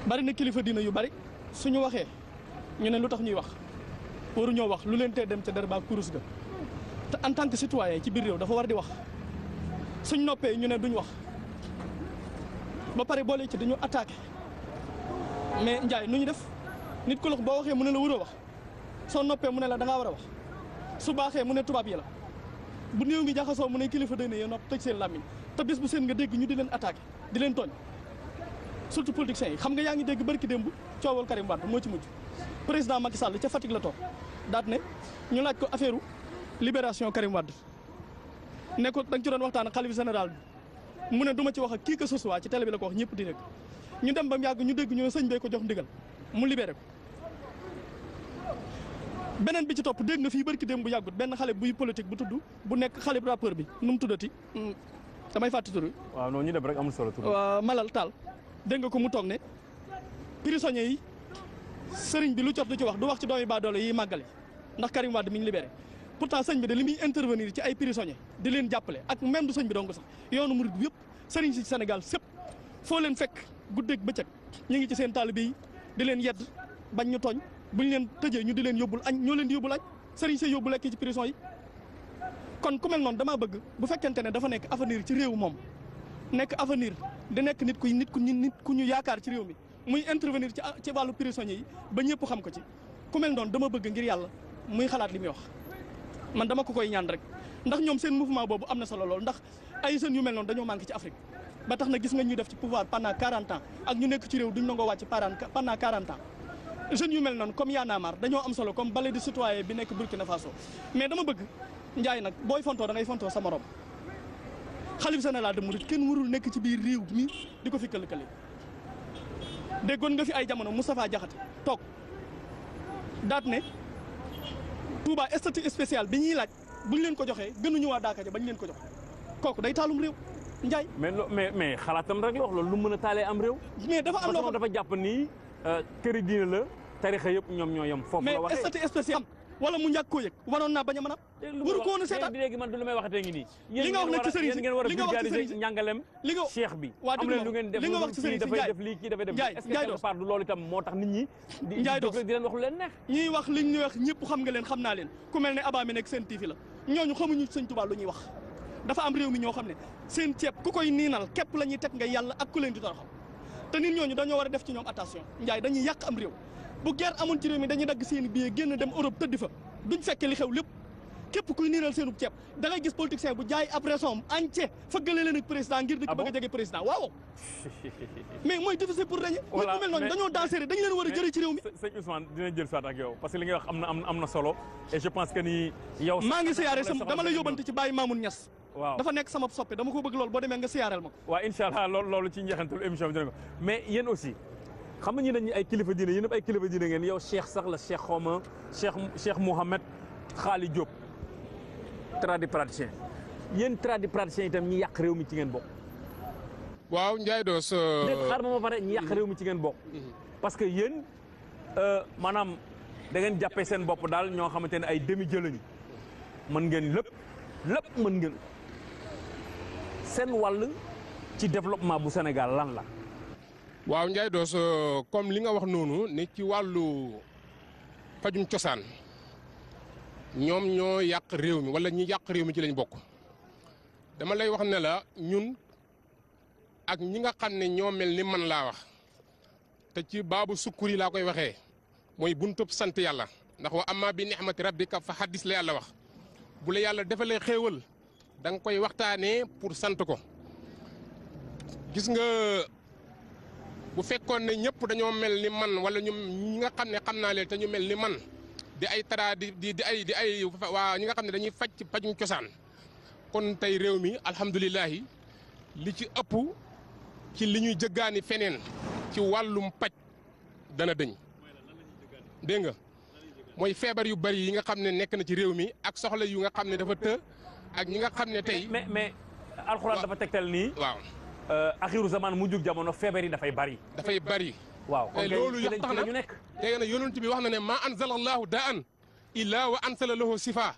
bari na kilifa diina yu bari suñu waxee ñu ne lu tax ñuy wax waruñoo wax lu leen tee dem ca der ba kurus ga te en tant que citoyen ci biir réew dafa war di wax. suñ noppee ñu ne duñ wax ba pare boole ci dañu attaqué mais Ndiaye nu ñu def nit ku lox boo waxee mu ne la waroo wax soo noppee mu ne la da ngaa war a wax su baaxee mu ne tubaab yi la bu néew mi jaxasoo mu ne kilifa day ne yéen nopp tëj seen làmmiñ te bis bu seen nga dégg ñu di leen attaqué di leen tooñ surtout politiciens yi xam nga yaa ngi dégg barki démb coowal Karim Wade moo ci mujj président Macky Sall ca Fatick la toog daat ne ñu laaj ko affaire libération Karim Wade ne ko da nga ci doon waxtaan ak xalifa général bi mu ne du ma ci wax ak kii que ce soit ci télé bi la ko wax ñëpp di dégg ñu dem ba mu yàgg ñu dégg ñu ne sëñ bee ko jox ndigal mu libéré ko. beneen bi ci topp dégg nga fii barki démb bu yàggut benn xale buy politique bu tudd bu nekk xale bu rappeur bi nu mu tuddati damay fàtte tur bi. waaw non ñu dem rek amul solo tur. Malal Tall dégg nga ko mu toog ne prisonniers yi sëriñ bi lu cof du ci wax du wax ci doomi baadoolo yi màggale ndax Karim Wade mi ngi libéré pourtant sëñ bi de li muy intervenir ci ay prisonniers di leen jàppale ak même du sëñ bi dong sax yoonu murid bi yëpp sëriñ si Sénégal sëpp foo leen fekk guddeeg bëccëg ñu ngi ci seen taalibe yi di leen yedd bañ ñu tooñ buñ leen tëjee ñu di leen yóbbul añ ñoo leen di yóbbul añ sëriñ si yóbbu lekk ci prison yi kon ku mel noonu damaa bëgg bu fekkente ne dafa nekk avenir ci réew moom nekk avenir di nekk nit ku ñu yaakaar ci réew mi muy intervenir ci wàllu prisonniers yi ba ñëpp xam ko ci ku mel noonu dama bëgg ngir yàlla muy xalaat li muy wax man dama ko koy ñaan rek ndax ñoom seen mouvement boobu am na solo lool ndax ay jeunes yu mel noonu dañoo manqué ci Afrique ba tax na gis nga ñuy def ci pouvoir pendant 40 ans ak ñu nekk ci réew duñ nangoo wàcc pendant 40 ans jeunes yu mel noonu comme Y'en a marre dañoo am solo comme balai de citoyen bi nekk Burkina Faso mais dama bëgg Njaay nag booy fontoo da ngay fontoo sa morom xalif général de Mouride kenn warul nekk ci biir réew mi di ko fi kël-kële déggoon nga fi ay jamono Moustapha Diakhaté toog daat ne Touba statut spécial bi ñuy laaj buñ leen ko joxee gënuñu waa Daaka ja bañ leen ko jox kooku day taalum réew Njaay mais xalaatam rek la wax loolu lu mën a taalee am réew. mais dafa am loo dafa jàpp ni këri diine la tarixa yëpp ñoom ñoo yem foofu la waxee mais statut spécial wala mu ñàkk koo yëg waroon naa bañ a mën a waru ko woon a seetaan léegi man du lu may waxatee ngi nii li nga wax nag ci sëriñ si ngeen war a vulgariser njàngalem cheikh bi am leen lu ngeen def li nga wax ci sëriñ si dafay def lii kii dafay def est-ce que quelque part du loolu itam moo tax nit ñi di leen wax lu leen neex ñuy wax liñ ñu wax ñëpp xam nga leen xam naa leen ku mel ne Aba mi nekk seen TV la ñooñu xamuñu sëñ Tuubaa lu ñuy wax dafa am réew mi ñoo xam ne seen ceeb ku koy niinal képp la ñuy teg nga yàlla ak ku leen di toroxal te nit ñooñu dañoo war a def ci ñoom attention Njaay dañuy yàq am réew bu guerre amoon ci réew mi dañuy dagg seen billet génn dem Europe tëddi fa duñ fekke li xew lépp képp kuy niinal seenu ceeb da ngay gis politicien bu jaay ab raison entier fëggale leen ak président ngir dëkk bëgg a jege président waaw mais mooy difficile pour dañu nit ñu mel noonu dañoo danser dañ leen war a jëri ci réew mi sëñ Ousmane dina jël soit ak yow parce que li ngay wax am na solo et je pense que ni yow maa ngi siyaare dama la yóbbante ci Baye Mamoun Niass waaw dafa nekk sama soppe dama ko bëgg loolu boo demee nga siyaareel ma ko waaw incha allah loolu ci njeexantul émission bi dina ko mais yéen aussi xam nga ñi dañ ay kilifa diine yéen ay kilifa diine ngeen yow cheikh sax la cheikh xawma cheikh Mouhamed Khali Diop tradipraticien yéen tradipraticien itam ñi yàq réew mi ci ngeen bokk waaw Ndiaye Doss xaar ma pare ñi yàq réew mi ci ngeen bokk parce que yéen maanaam da ngeen jàppee seen bopp daal ñoo xamante ne ay demi jëlañu mën ngeen lépp mën ngeen seen wàll ci développement bu Sénégal lan la waaw Ndiaye Doss comme li nga wax noonu ne ci wàllu fajum cosaan ñoom ñoo yàq réew mi wala ñi yàq réew mi ci lañ bokk dama lay wax ne la ñun ak ñi nga xam ne ñoo mel ni man laa wax te ci baabu sukkur yi laa koy waxee mooy buntub sant yàlla ndax wa amma bi ni'mati rabbika fa haddis la yàlla wax bu la yàlla defalee xéewal da nga koy waxtaanee pour sant ko gis nga bu fekkoon ne ñëpp dañoo mel ni man wala ñu ñi nga xam ne xam naa leen te ñu mel ni man di ay tara di ay waa ñi nga xam ne dañuy faj ci pajum cosaan kon tey réew mi alhamdulilahi li ci ëpp ci li ñuy jëggaani feneen ci wàllum paj dana dëñ dégg nga mooy feebar yu bari yi nga xam ne nekk na ci réew mi ak soxla yu nga xam ne dafa të ak ñi nga xam ne tey mais alxuraan dafa tegtal nii waaw axiru zaman mu jug jamono feebar yi dafay bari waaw te loolu yëpp tax na ñu nekk léegi nag yonent bi wax na ne maa anzala allahu daan illaa wa ansala lahu sifa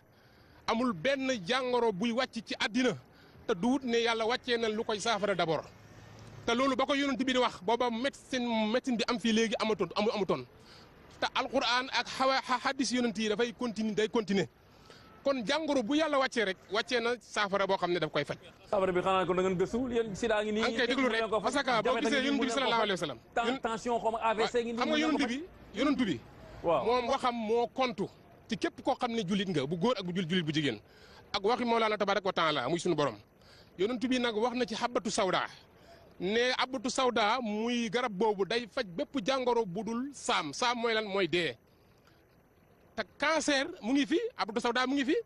amul benn jàngoro buy wàcc ci àddina te duut ne yàlla wàccee na lu koy saafara d'abord te loolu ba ko yonent bi di wax booba médecine bi am fii léegi amutoon te alquran ak hadis yonent yi dafay continuer kon jàngoro bu yàlla wàccee rek wàccee na saafara boo xam ne daf koy faj. saafara bi xanaa ko da ngeen gëstu yéen sida ngi nii. an kay déglu rek parce que boo gisee yonent bi sallallahu alayhi wa sallam. tension xaw ma AVC ngi nii. xam nga yonent bi. waaw moom waxam moo kontu ci képp koo xam ne jullit nga bu góor ak bu jullit bu jigéen. ak waxi Mawlaana tabaaraka wa taala muy sunu borom yonent bi nag wax na ci xabatu sawda ne xabatu sawda muy garab boobu day faj bépp jàngoro bu dul saam mooy lan mooy dee te cancer mu ngi fi xabatu sawda mu ngi fi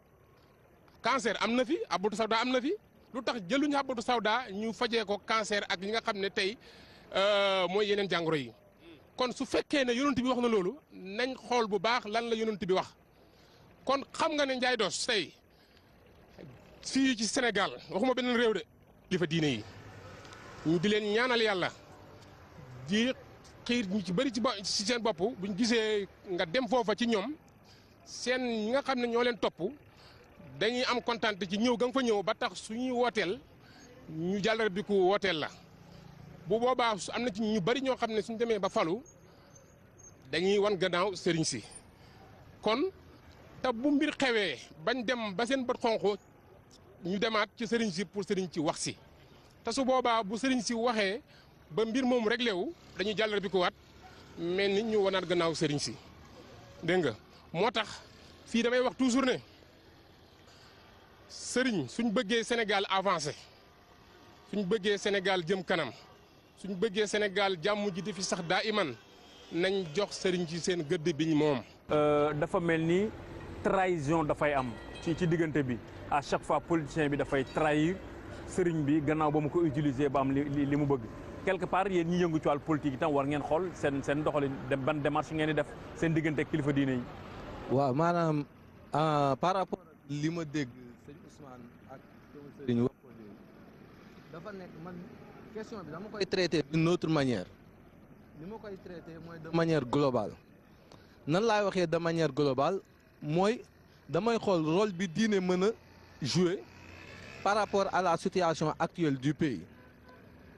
cancer am na fi xabatu sawda am na fi lu tax jëluñu xabatu sawda ñu fajee ko cancer ak yi nga xam ne tey mooy yeneen jàngoro yi kon su fekkee ne yonent bi wax na loolu nañ xool bu baax lan la yonent bi wax kon xam nga ne Ndiaye Doss tey fii ci Sénégal waxuma beneen réew de kilifa diine yi ñu di leen ñaanal yàlla di xiir ñu ci bëri ci seen bopp buñ gisee nga dem foofa ci ñoom seen ñi nga xam ne ñoo leen topp dañuy am kontaan ci ñëw ga nga fa ñëw ba tax suñuy wooteel ñu jàllar bi ku wooteel la bu boobaa am na ci ñu bëri ñoo xam ne suñ demee ba falu dañuy wan gannaaw sëriñ si kon te bu mbir xewee bañ dem ba seen bët xonq ñu demaat ci sëriñ si pour sëriñ ci wax si te su boobaa bu sëriñ si waxee ba mbir moomu réglé wu dañuy jàllar bi ko waat mel ni ñu wanaat gannaaw sëriñ si dégg nga moo tax fii damay wax toujours ne sëriñ suñ bëggee Sénégal avancé suñ bëggee Sénégal jëm kanam suñ bëggee Sénégal jàmm ji di fi sax daa iman nañ jox sëriñ ci seen gëdd biñ moom. dafa mel ni trahison dafay am ci diggante bi à chaque fois politicien bi dafay trahir sëriñ bi gannaaw ba mu ko utiliser ba am li mu bëgg quelque part yéen ñi yëngu ci wàllu politique itam war ngeen xool seen doxalin ban démarche ngeen di def seen diggante ak kilifa diine yi. waaw maanaam par rapport ak li ma dégg sëñ Ousmane ak sëriñ wax ko léegi dafa nekk man question bi dama koy traiter d'une autre manière li ma koy traiter mooy de manière globale nan laay waxee de manière globale mooy damay xool rôle bi diine mën a jouer par rapport à la situation actuelle du pays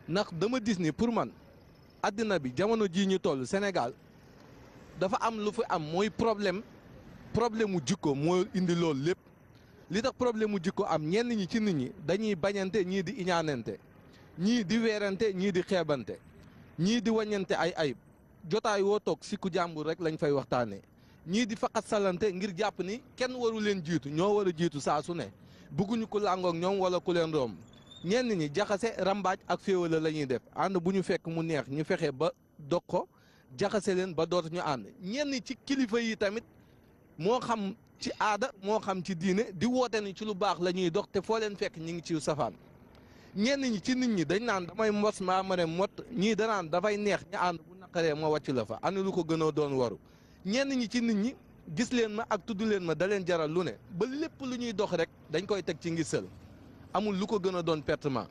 ndax dama gis ni pour man àddina bi jamono jii ñu toll Sénégal dafa am lu fi am mooy problème mu jikko moo indi loolu lépp li tax problème mu jikko am ñenn ñi ci nit ñi dañuy bañante ñii di iñaanante ñii di weerante ñii di xeebante ñii di waññante ay ayib jotaay woo toog sikku jàmbur rek lañ fay waxtaanee ñii di faqat salante ngir jàpp ni kenn waru leen jiitu ñoo war a jiitu saa su ne bëgguñu ko làngoog ñoom wala ku leen romb ñenn ñi jaxase rambaaj ak féewale la ñuy def ànd bu ñu fekk mu neex ñu fexe ba dog ko jaxase leen ba dootuñu ànd ñenn ci kilifa yi tamit moo xam ci aada moo xam ci diine di woote ni ci lu baax la ñuy dox te foo leen fekk ñi ngi ci safaan ñenn ñi ci nit ñi dañ naan damay mos maa ma ne mot ñii danaan dafay neex ña ànd bu naqaree ma wàcc la fa ana lu ko gën a doon waru ñenn ñi ci nit ñi gis leen ma ak tudd leen ma da leen jaral lu ne ba lépp lu ñuy dox rek dañ koy teg ci ngisal amul lu ko gën a doon pertement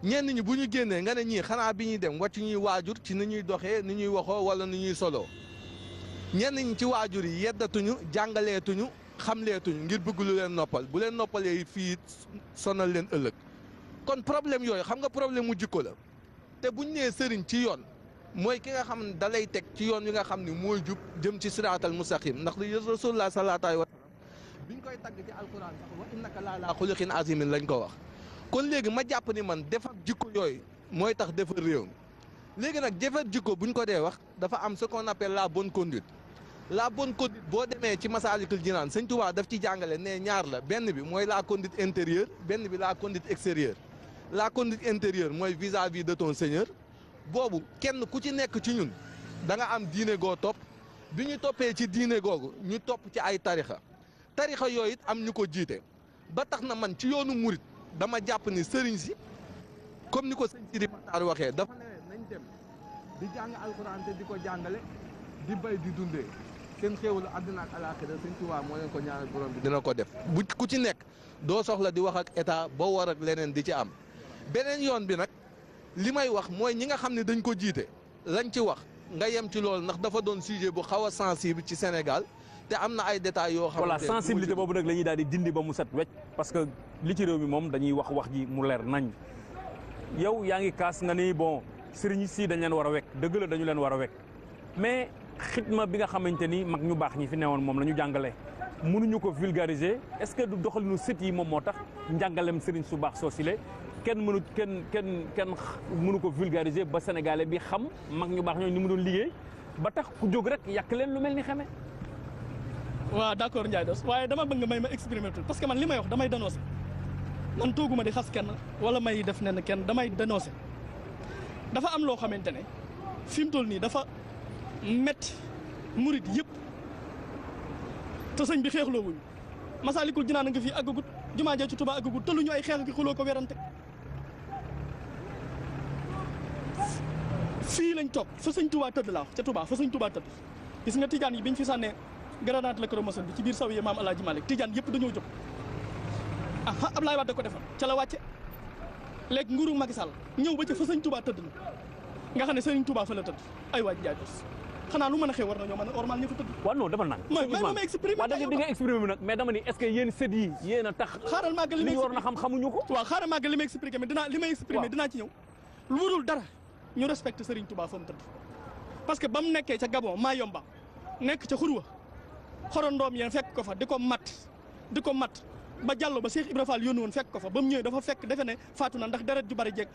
ñenn ñi bu ñu génnee nga ne ñii xanaa bi ñuy dem wàcc ñuy waajur ci ni ñuy doxee ni ñuy waxoo wala ni ñuy soloo ñenn ñi ci waajur yi yeddatuñu jàngaleetuñu xamleetuñu ngir bëgg lu leen noppal bu leen noppalee fii sonal leen ëllëg kon problème yooyu xam nga problème mu jikko la te buñ nee sëriñ ci yoon mooy ki nga xam ne da lay teg ci yoon wi nga xam ne mooy jub jëm ci siraatal mustaqim ndax li rasulullah sallallahu alayhi wa sallam biñ koy tagg ci alquran sax wa innaka la ala xuluqin azimin lañ ko wax kon léegi ma jàpp ni man defar jikko yooyu mooy tax defar réew mi léegi nag defar jikko buñ ko dee wax dafa am ce qu'on appelle la bonne conduite la bonne conduite boo demee ci Masaalikul Jinaan Sëñ Tuubaa daf ci jàngale ne ñaar la benn bi mooy la conduite intérieure benn bi la conduite extérieure la conduite intérieure mooy vis-à-vis de ton Seigneur boobu kenn ku ci nekk ci ñun da nga am diine goo topp bi ñu toppee ci diine googu ñu topp ci ay tarixa yooyu it am ñu ko jiite ba tax na man ci yoonu murit dama jàpp ni sëriñ si comme ni ko sëñ Sidi Maxtaar waxee dafa ne nañ dem di jàng alxuraan te di ko jàngale di bay di dundee seen xéewalu àddina ak alaaxira Sëñ Tuubaa moo leen ko ñaanal borom bi dina ko def bu ku ci nekk doo soxla di wax ak état ba war ak leneen di ci am beneen yoon bi nag li may wax mooy ñi nga xam ne dañ ko jiite lañ ci wax nga yem ci loolu ndax dafa doon sujet bu xaw a sensible ci Sénégal te am na ay détails yoo xam ne voilà sensibilité boobu nag la ñuy daal di dindi ba mu set wecc parce que li ci réew mi moom dañuy wax ji mu leer nañ yow yaa ngi kaas nga ni bon sëriñ si dañ leen war a wekk dëgg la dañu leen war a wekk mais xidma bi nga xamante ni mag ñu baax ñi fi newoon moom la ñu jàngale mënuñu ko vulgariser est-ce que du doxalinu sët yi moom moo tax njàngalem sëriñ su baax soosile kenn mënu ko vulgariser ba sénégalais bi xam mag ñu baax ñooñu ni mu doon liggéey ba tax ku jóg rek yàq leen lu mel ni xeme waaw d'accord Ndiaye Dos waaye dama bëgg nga may ma exprimer tout parce que man li may wax damay dénoncer man tooguma di xas kenn wala may def nen kenn damay dénoncer dafa am loo xamante ne fi mu toll nii dafa metti murit yëpp te sëñ bi xeexloo wuñu Masaalikul Jinaan nga fii àggagut jumaa jee ci Tuubaa àggagut te lu ñu ay xeex gi xuloo ko werante fii lañ toog fa sëñ Tuubaa tëdd laa wax ca Tuubaa fa sëñ Tuubaa tëdd gis nga tijaan yi biñ fi sànnee grenade lacrymogène bi ci biir saw yi maam Alaaji Malik tijaan yëpp dañoo jóg ah Ablaye Wade da ko defal ca la wàcce léegi nguuru Macky Sall ñëw ba ca fa sëñ Tuubaa tëdd na nga xam ne sëñ Tuubaa fa la tëdd ay waaj Ndiaye Dos xanaa lu mën a xew war nañoo mën a ormal ñi fa tëdd. waaw non dafa nang. ma exprimer waaw di nga exprimer bi nag mais dama ni est-ce que yéen sët yi yéen a tax. xaaral màggal li ñu war na xam xamuñu ko. waaw xaaral màggal li may expliquer mais li may exprimer dinaa ci ñëw. lu dul dara ñu respecté Serigne Touba fa mu tëdd parce que ba mu nekkee ca Gabon Mayomba nekk ca Xurwa xorondoom yéen fekk ko fa di ko mat ba jàllo ba Cheikh Ibra Fall yónni woon fekk ko fa ba mu ñëwee dafa fekk defe ne faatu na ndax deret ju bari jeeg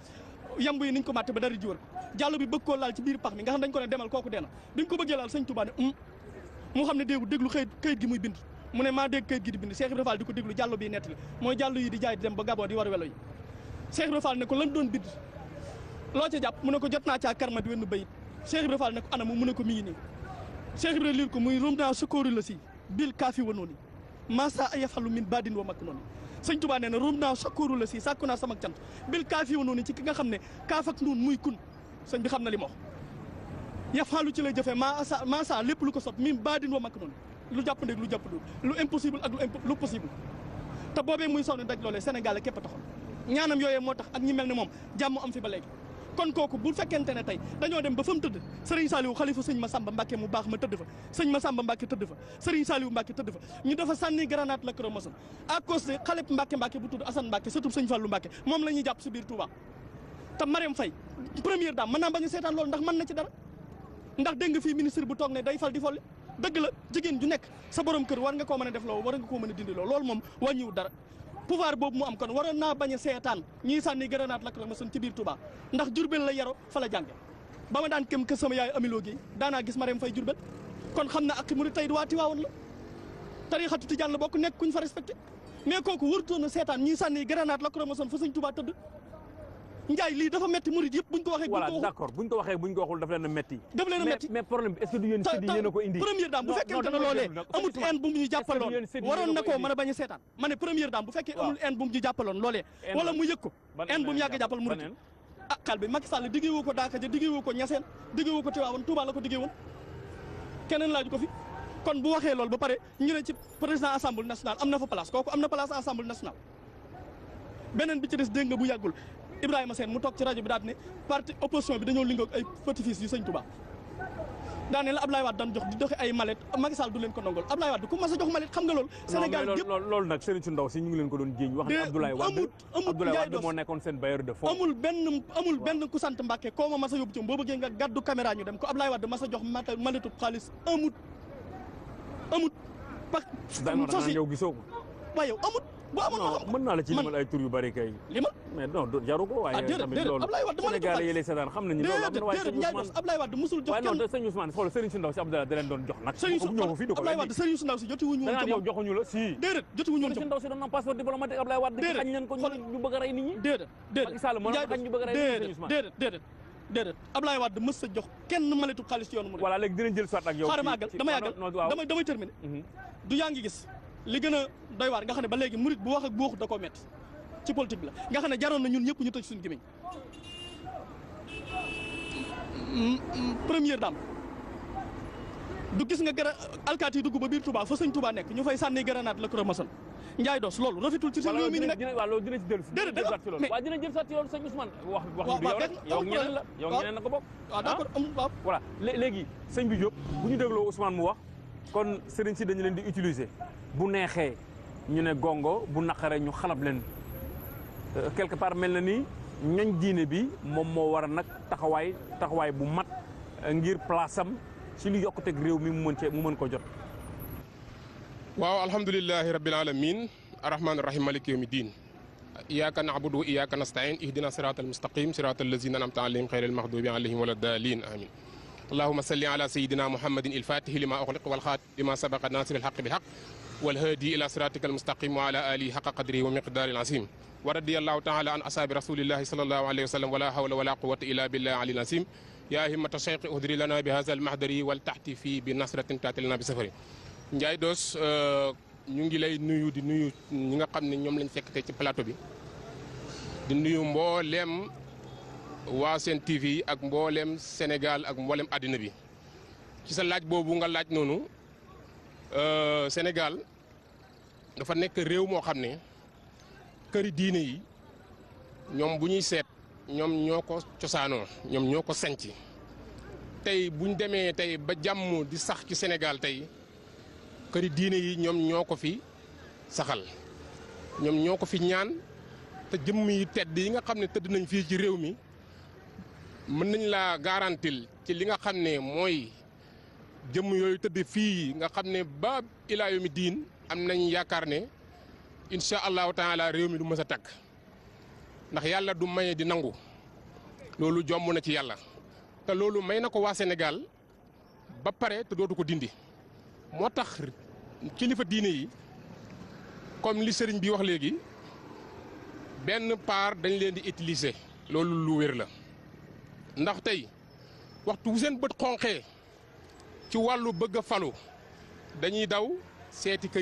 yamb yi niñ ko matte ba deret ji wër jàllo bi bëgg koo laal ci biir pax mi nga xam dañ ko ne demal kooku dee na biñ ko bëggee laal sëñ Touba ne mu xam ne déglu kayit gi muy bind mu ne maa dégg kayit gi di bind Cheikh Ibra Fall di ko déglu jàllo bi nettali mooy jàllo yi di jaay di dem ba Gabon di war welo yi Cheikh Ibra Fall ne ko lan doon bind loo ca jàpp mu ne ko jot naa caa karma di wenn bayit Cheikh Ibra Fall ne ko anam mu ne ko mi ngi nii Cheikh Ibra liir ko muy rum naa sukóori la si bil kaafi wa noonu masa ayafalu min badin wa makk noonu sëñ Touba nee na rum naa sukóoru la si sàkku naa sama cant bil kaafi wa noonu ci ki nga xam ne kaaf ak nuun muy kun sëñ bi xam na li ma wax yafalu ci lay jëfee masa lépp lu ko sob min badin wa makk noonu lu jàpp ndeg lu jàpp lu impossible ak lu possible te boobee muy sonn daj loolee Sénégal képp a taxoon ñaanam yooyee moo tax ak ñi mel ne moom jàmm am fi ba léegi kon kooku bu fekkente ne tey dañoo dem ba fa mu tëdd Serigne Saliou xalifa sëñ Massamba Mbacke mu baax ma tëdd fa sëñ Massamba Mbacke tëdd fa Serigne Saliou Mbacke tëdd fa ñu dafa sànni grenade lacrymogène à cause de xale Mbacke bu tudd Assane Mbacke surtout sëñ Fallou Mbacke moom la ñuy jàpp si biir Touba te Mariam Faye première dame mën naa bañ a seetaan loolu ndax mën na ci dara ndax dégg nga fii ministre bu toog ne day fal di folli dëgg la jigéen ju nekk sa borom kër war nga koo mën a def loo war nga koo mën a dindi loo loolu moom wàññiwu dara pouvoir boobu mu am kon waroon naa bañ a seetaan ñiy sànni grenade lacrymogène ci biir Touba ndax Jurbel la yaro fa la jànge ba ma daan kem kër sama yaay amiloo gi daanaa gis Mariam Faye Jurbel kon xam na ak mu tey waa Tiwaawoon la tarixatu tijaan la bokk nekk kuñ fa respecté mais kooku warutoon a seetaan ñiy sànni grenade lacrymogène fa sëñ Touba tëdd Njaay lii dafa metti murid yëpp buñ ko waxee voilà d'accord buñ ko waxee buñ ko waxul daf leen a metti daf leen a metti mais problème bi est-ce que du yéen sëñ yi yéen a ko indi première dame bu fekkente ne loolee amul haine bu mu ñu jàppaloon waroon na koo mën a bañ a seetaan ma ne première dame bu fekkee amul haine bu mu ñu jàppaloon loolee wala mu yëg ko haine bu mu yàgg jàppal murid ah xal bi Macky Sall diggee woo ko Daaka ja diggee woo ko Ñaseen diggee woo ko Tiwaawan Touba la ko diggee woon keneen laaju ko fi kon bu waxee loolu ba pare ñu ne ci président assemblée nationale am na fa place kooku am na place assemblée nationale beneen bi ci des dégg nga bu yàggul Ibrahima Sène mu toog ci rajo bi daal ne parti opposition bi dañoo lingoog ay petit-fils yu sëñ Touba daane la Ablaye Wade daan jox di doxi ay mallette Macky Sall du leen ko nongol Ablaye Wade ku mas a jox mallette xam nga loolu Sénégal yëpp loolu nag Serigne su ndaw si ñu ngi leen ko doon jéeñ wax ne Abdoulaye Wade moo nekkoon seen bailleur de fonds amul benn ku sant Mbàkke koo ma mas a yóbbu ci boo bëggee nga gàddu caméra ñu dem ko Ablaye Wade mas a jox malletu xaalis amut sosi yow gisoo ko waaye yow amut bu amoon ma xam mën naa la ci limal ay tur yu bari kay limal mais non jaru ko waaye tamit loolu Ablaye Wade Sénégal yi lay seetaan xam nañu loolu am na waaye Ndiaye Dos Ablaye Wade musul jox kenn waaye non sëñ Ousmane xool Serigne su ndaw si Abdoulaye da leen doon jox nag ñëw fii Ablaye Wade Serigne su ndaw si joti wuñu woon yow joxuñu la si déedéet joti wuñu woon Serigne su ndaw si doon am passeport diplomatique Ablaye Wade xañ leen ko ñu bëgg a rey nit ñi déedéet Macky Sall moo xañ ñu bëgg a rey nit ñi déedéet Ablaye Wade mës a jox kenn maletu xaalis ci yoonu mu voilà léegi dinañ jël soit ak yow xaaral ma àggal dama yàggal damay terminer du yaa ngi gis li gën a doy waar nga xam ne ba léegi murit bu wax ak bu waxut da koo metti ci politique bi la nga xam ne jaroon na ñun ñëpp ñu tëj suñu gémmiñ première dame du gis nga alkaati yi dugg ba biir Touba fa sëñ Touba nekk ñu fay sànni grenade lacrymogène Ndiaye Dos loolu rafetul ci seen réew mi ni nekk waaw loolu dina ci dellu si waaw dina jël ci loolu sëñ Ousmane wax bi yow rek yow ñeneen la yow ñeneen na ko bokk waaw d'accord amul waaw voilà léegi sëñ bi Diop bu ñu dégloo Ousmane mu wax kon sëriñ si dañu leen di utiliser bu neexee ñu ne gongo bu naqaree ñu xalab leen quelque part mel na ni ñoñ diine bi moom moo war a nag taxawaay bu mat ngir place am ci lu yokkuteeg réew mi mu mën ko jot. waaw alhamdulilahi rabbil alamin arrahman arrahim maliki yawmi din iyyaka na'budu wa iyyaka nasta'in ihdina siratal mustaqim siratal lazina an'amta alayhim ghayril maghdubi alayhim walad dalin amin allahumma salli ala sayidina muhammadin il fatihi lima ughliq wal khatim lima sabaqa nasiril haqqi bil haqq wal hadi ila siratikal mustaqim wa ala alihi haqqa qadrihi wa miqdaril azim wa radiyallahu ta'ala an ashabi rasulillahi sallallahu alayhi wa sallam wala hawla wala quwwata illa billahi alil azim ya himmata shaykh udri lana bi hadha al mahdari wal tahti fi bi nasratin tatilna bi safari Ndiaye Doss ñu ngi lay nuyu di nuyu ñi nga xam ne ñoom lañ fekk tey ci plateau bi di nuyu mbooleem waa Sen TV ak mbooleem Sénégal ak mbooleem àddina bi ci sa laaj boobu nga laaj noonu Sénégal dafa nekk réew moo xam ne këri diine yi ñoom bu ñuy seet ñoom ñoo ko cosaanoo ñoom ñoo ko sanc tey buñ demee tey ba jàmm di sax ci Sénégal tey këri diine yi ñoom ñoo ko fi saxal ñoom ñoo ko fi ñaan te jëmm yi tedd yi nga xam ne tëdd nañ fii ci réew mi mën nañ laa garantil ci li nga xam ne mooy jëmm yooyu tëdd fii nga xam ne ba ilaa yawmi diin am nañ yaakaar ne incha allahu taala réew mi du mës a tàkk ndax yàlla du maye di nangu loolu jomb na ci yàlla te loolu may na ko waa Sénégal ba pare te dootu ko dindi moo tax kilifa diine yi comme li sëriñ bi wax léegi benn part dañ leen di utiliser loolu lu wér la ndax tey waxtu wu seen bët xonqee ci wàllu bëgg a falu dañuy daw seeti ka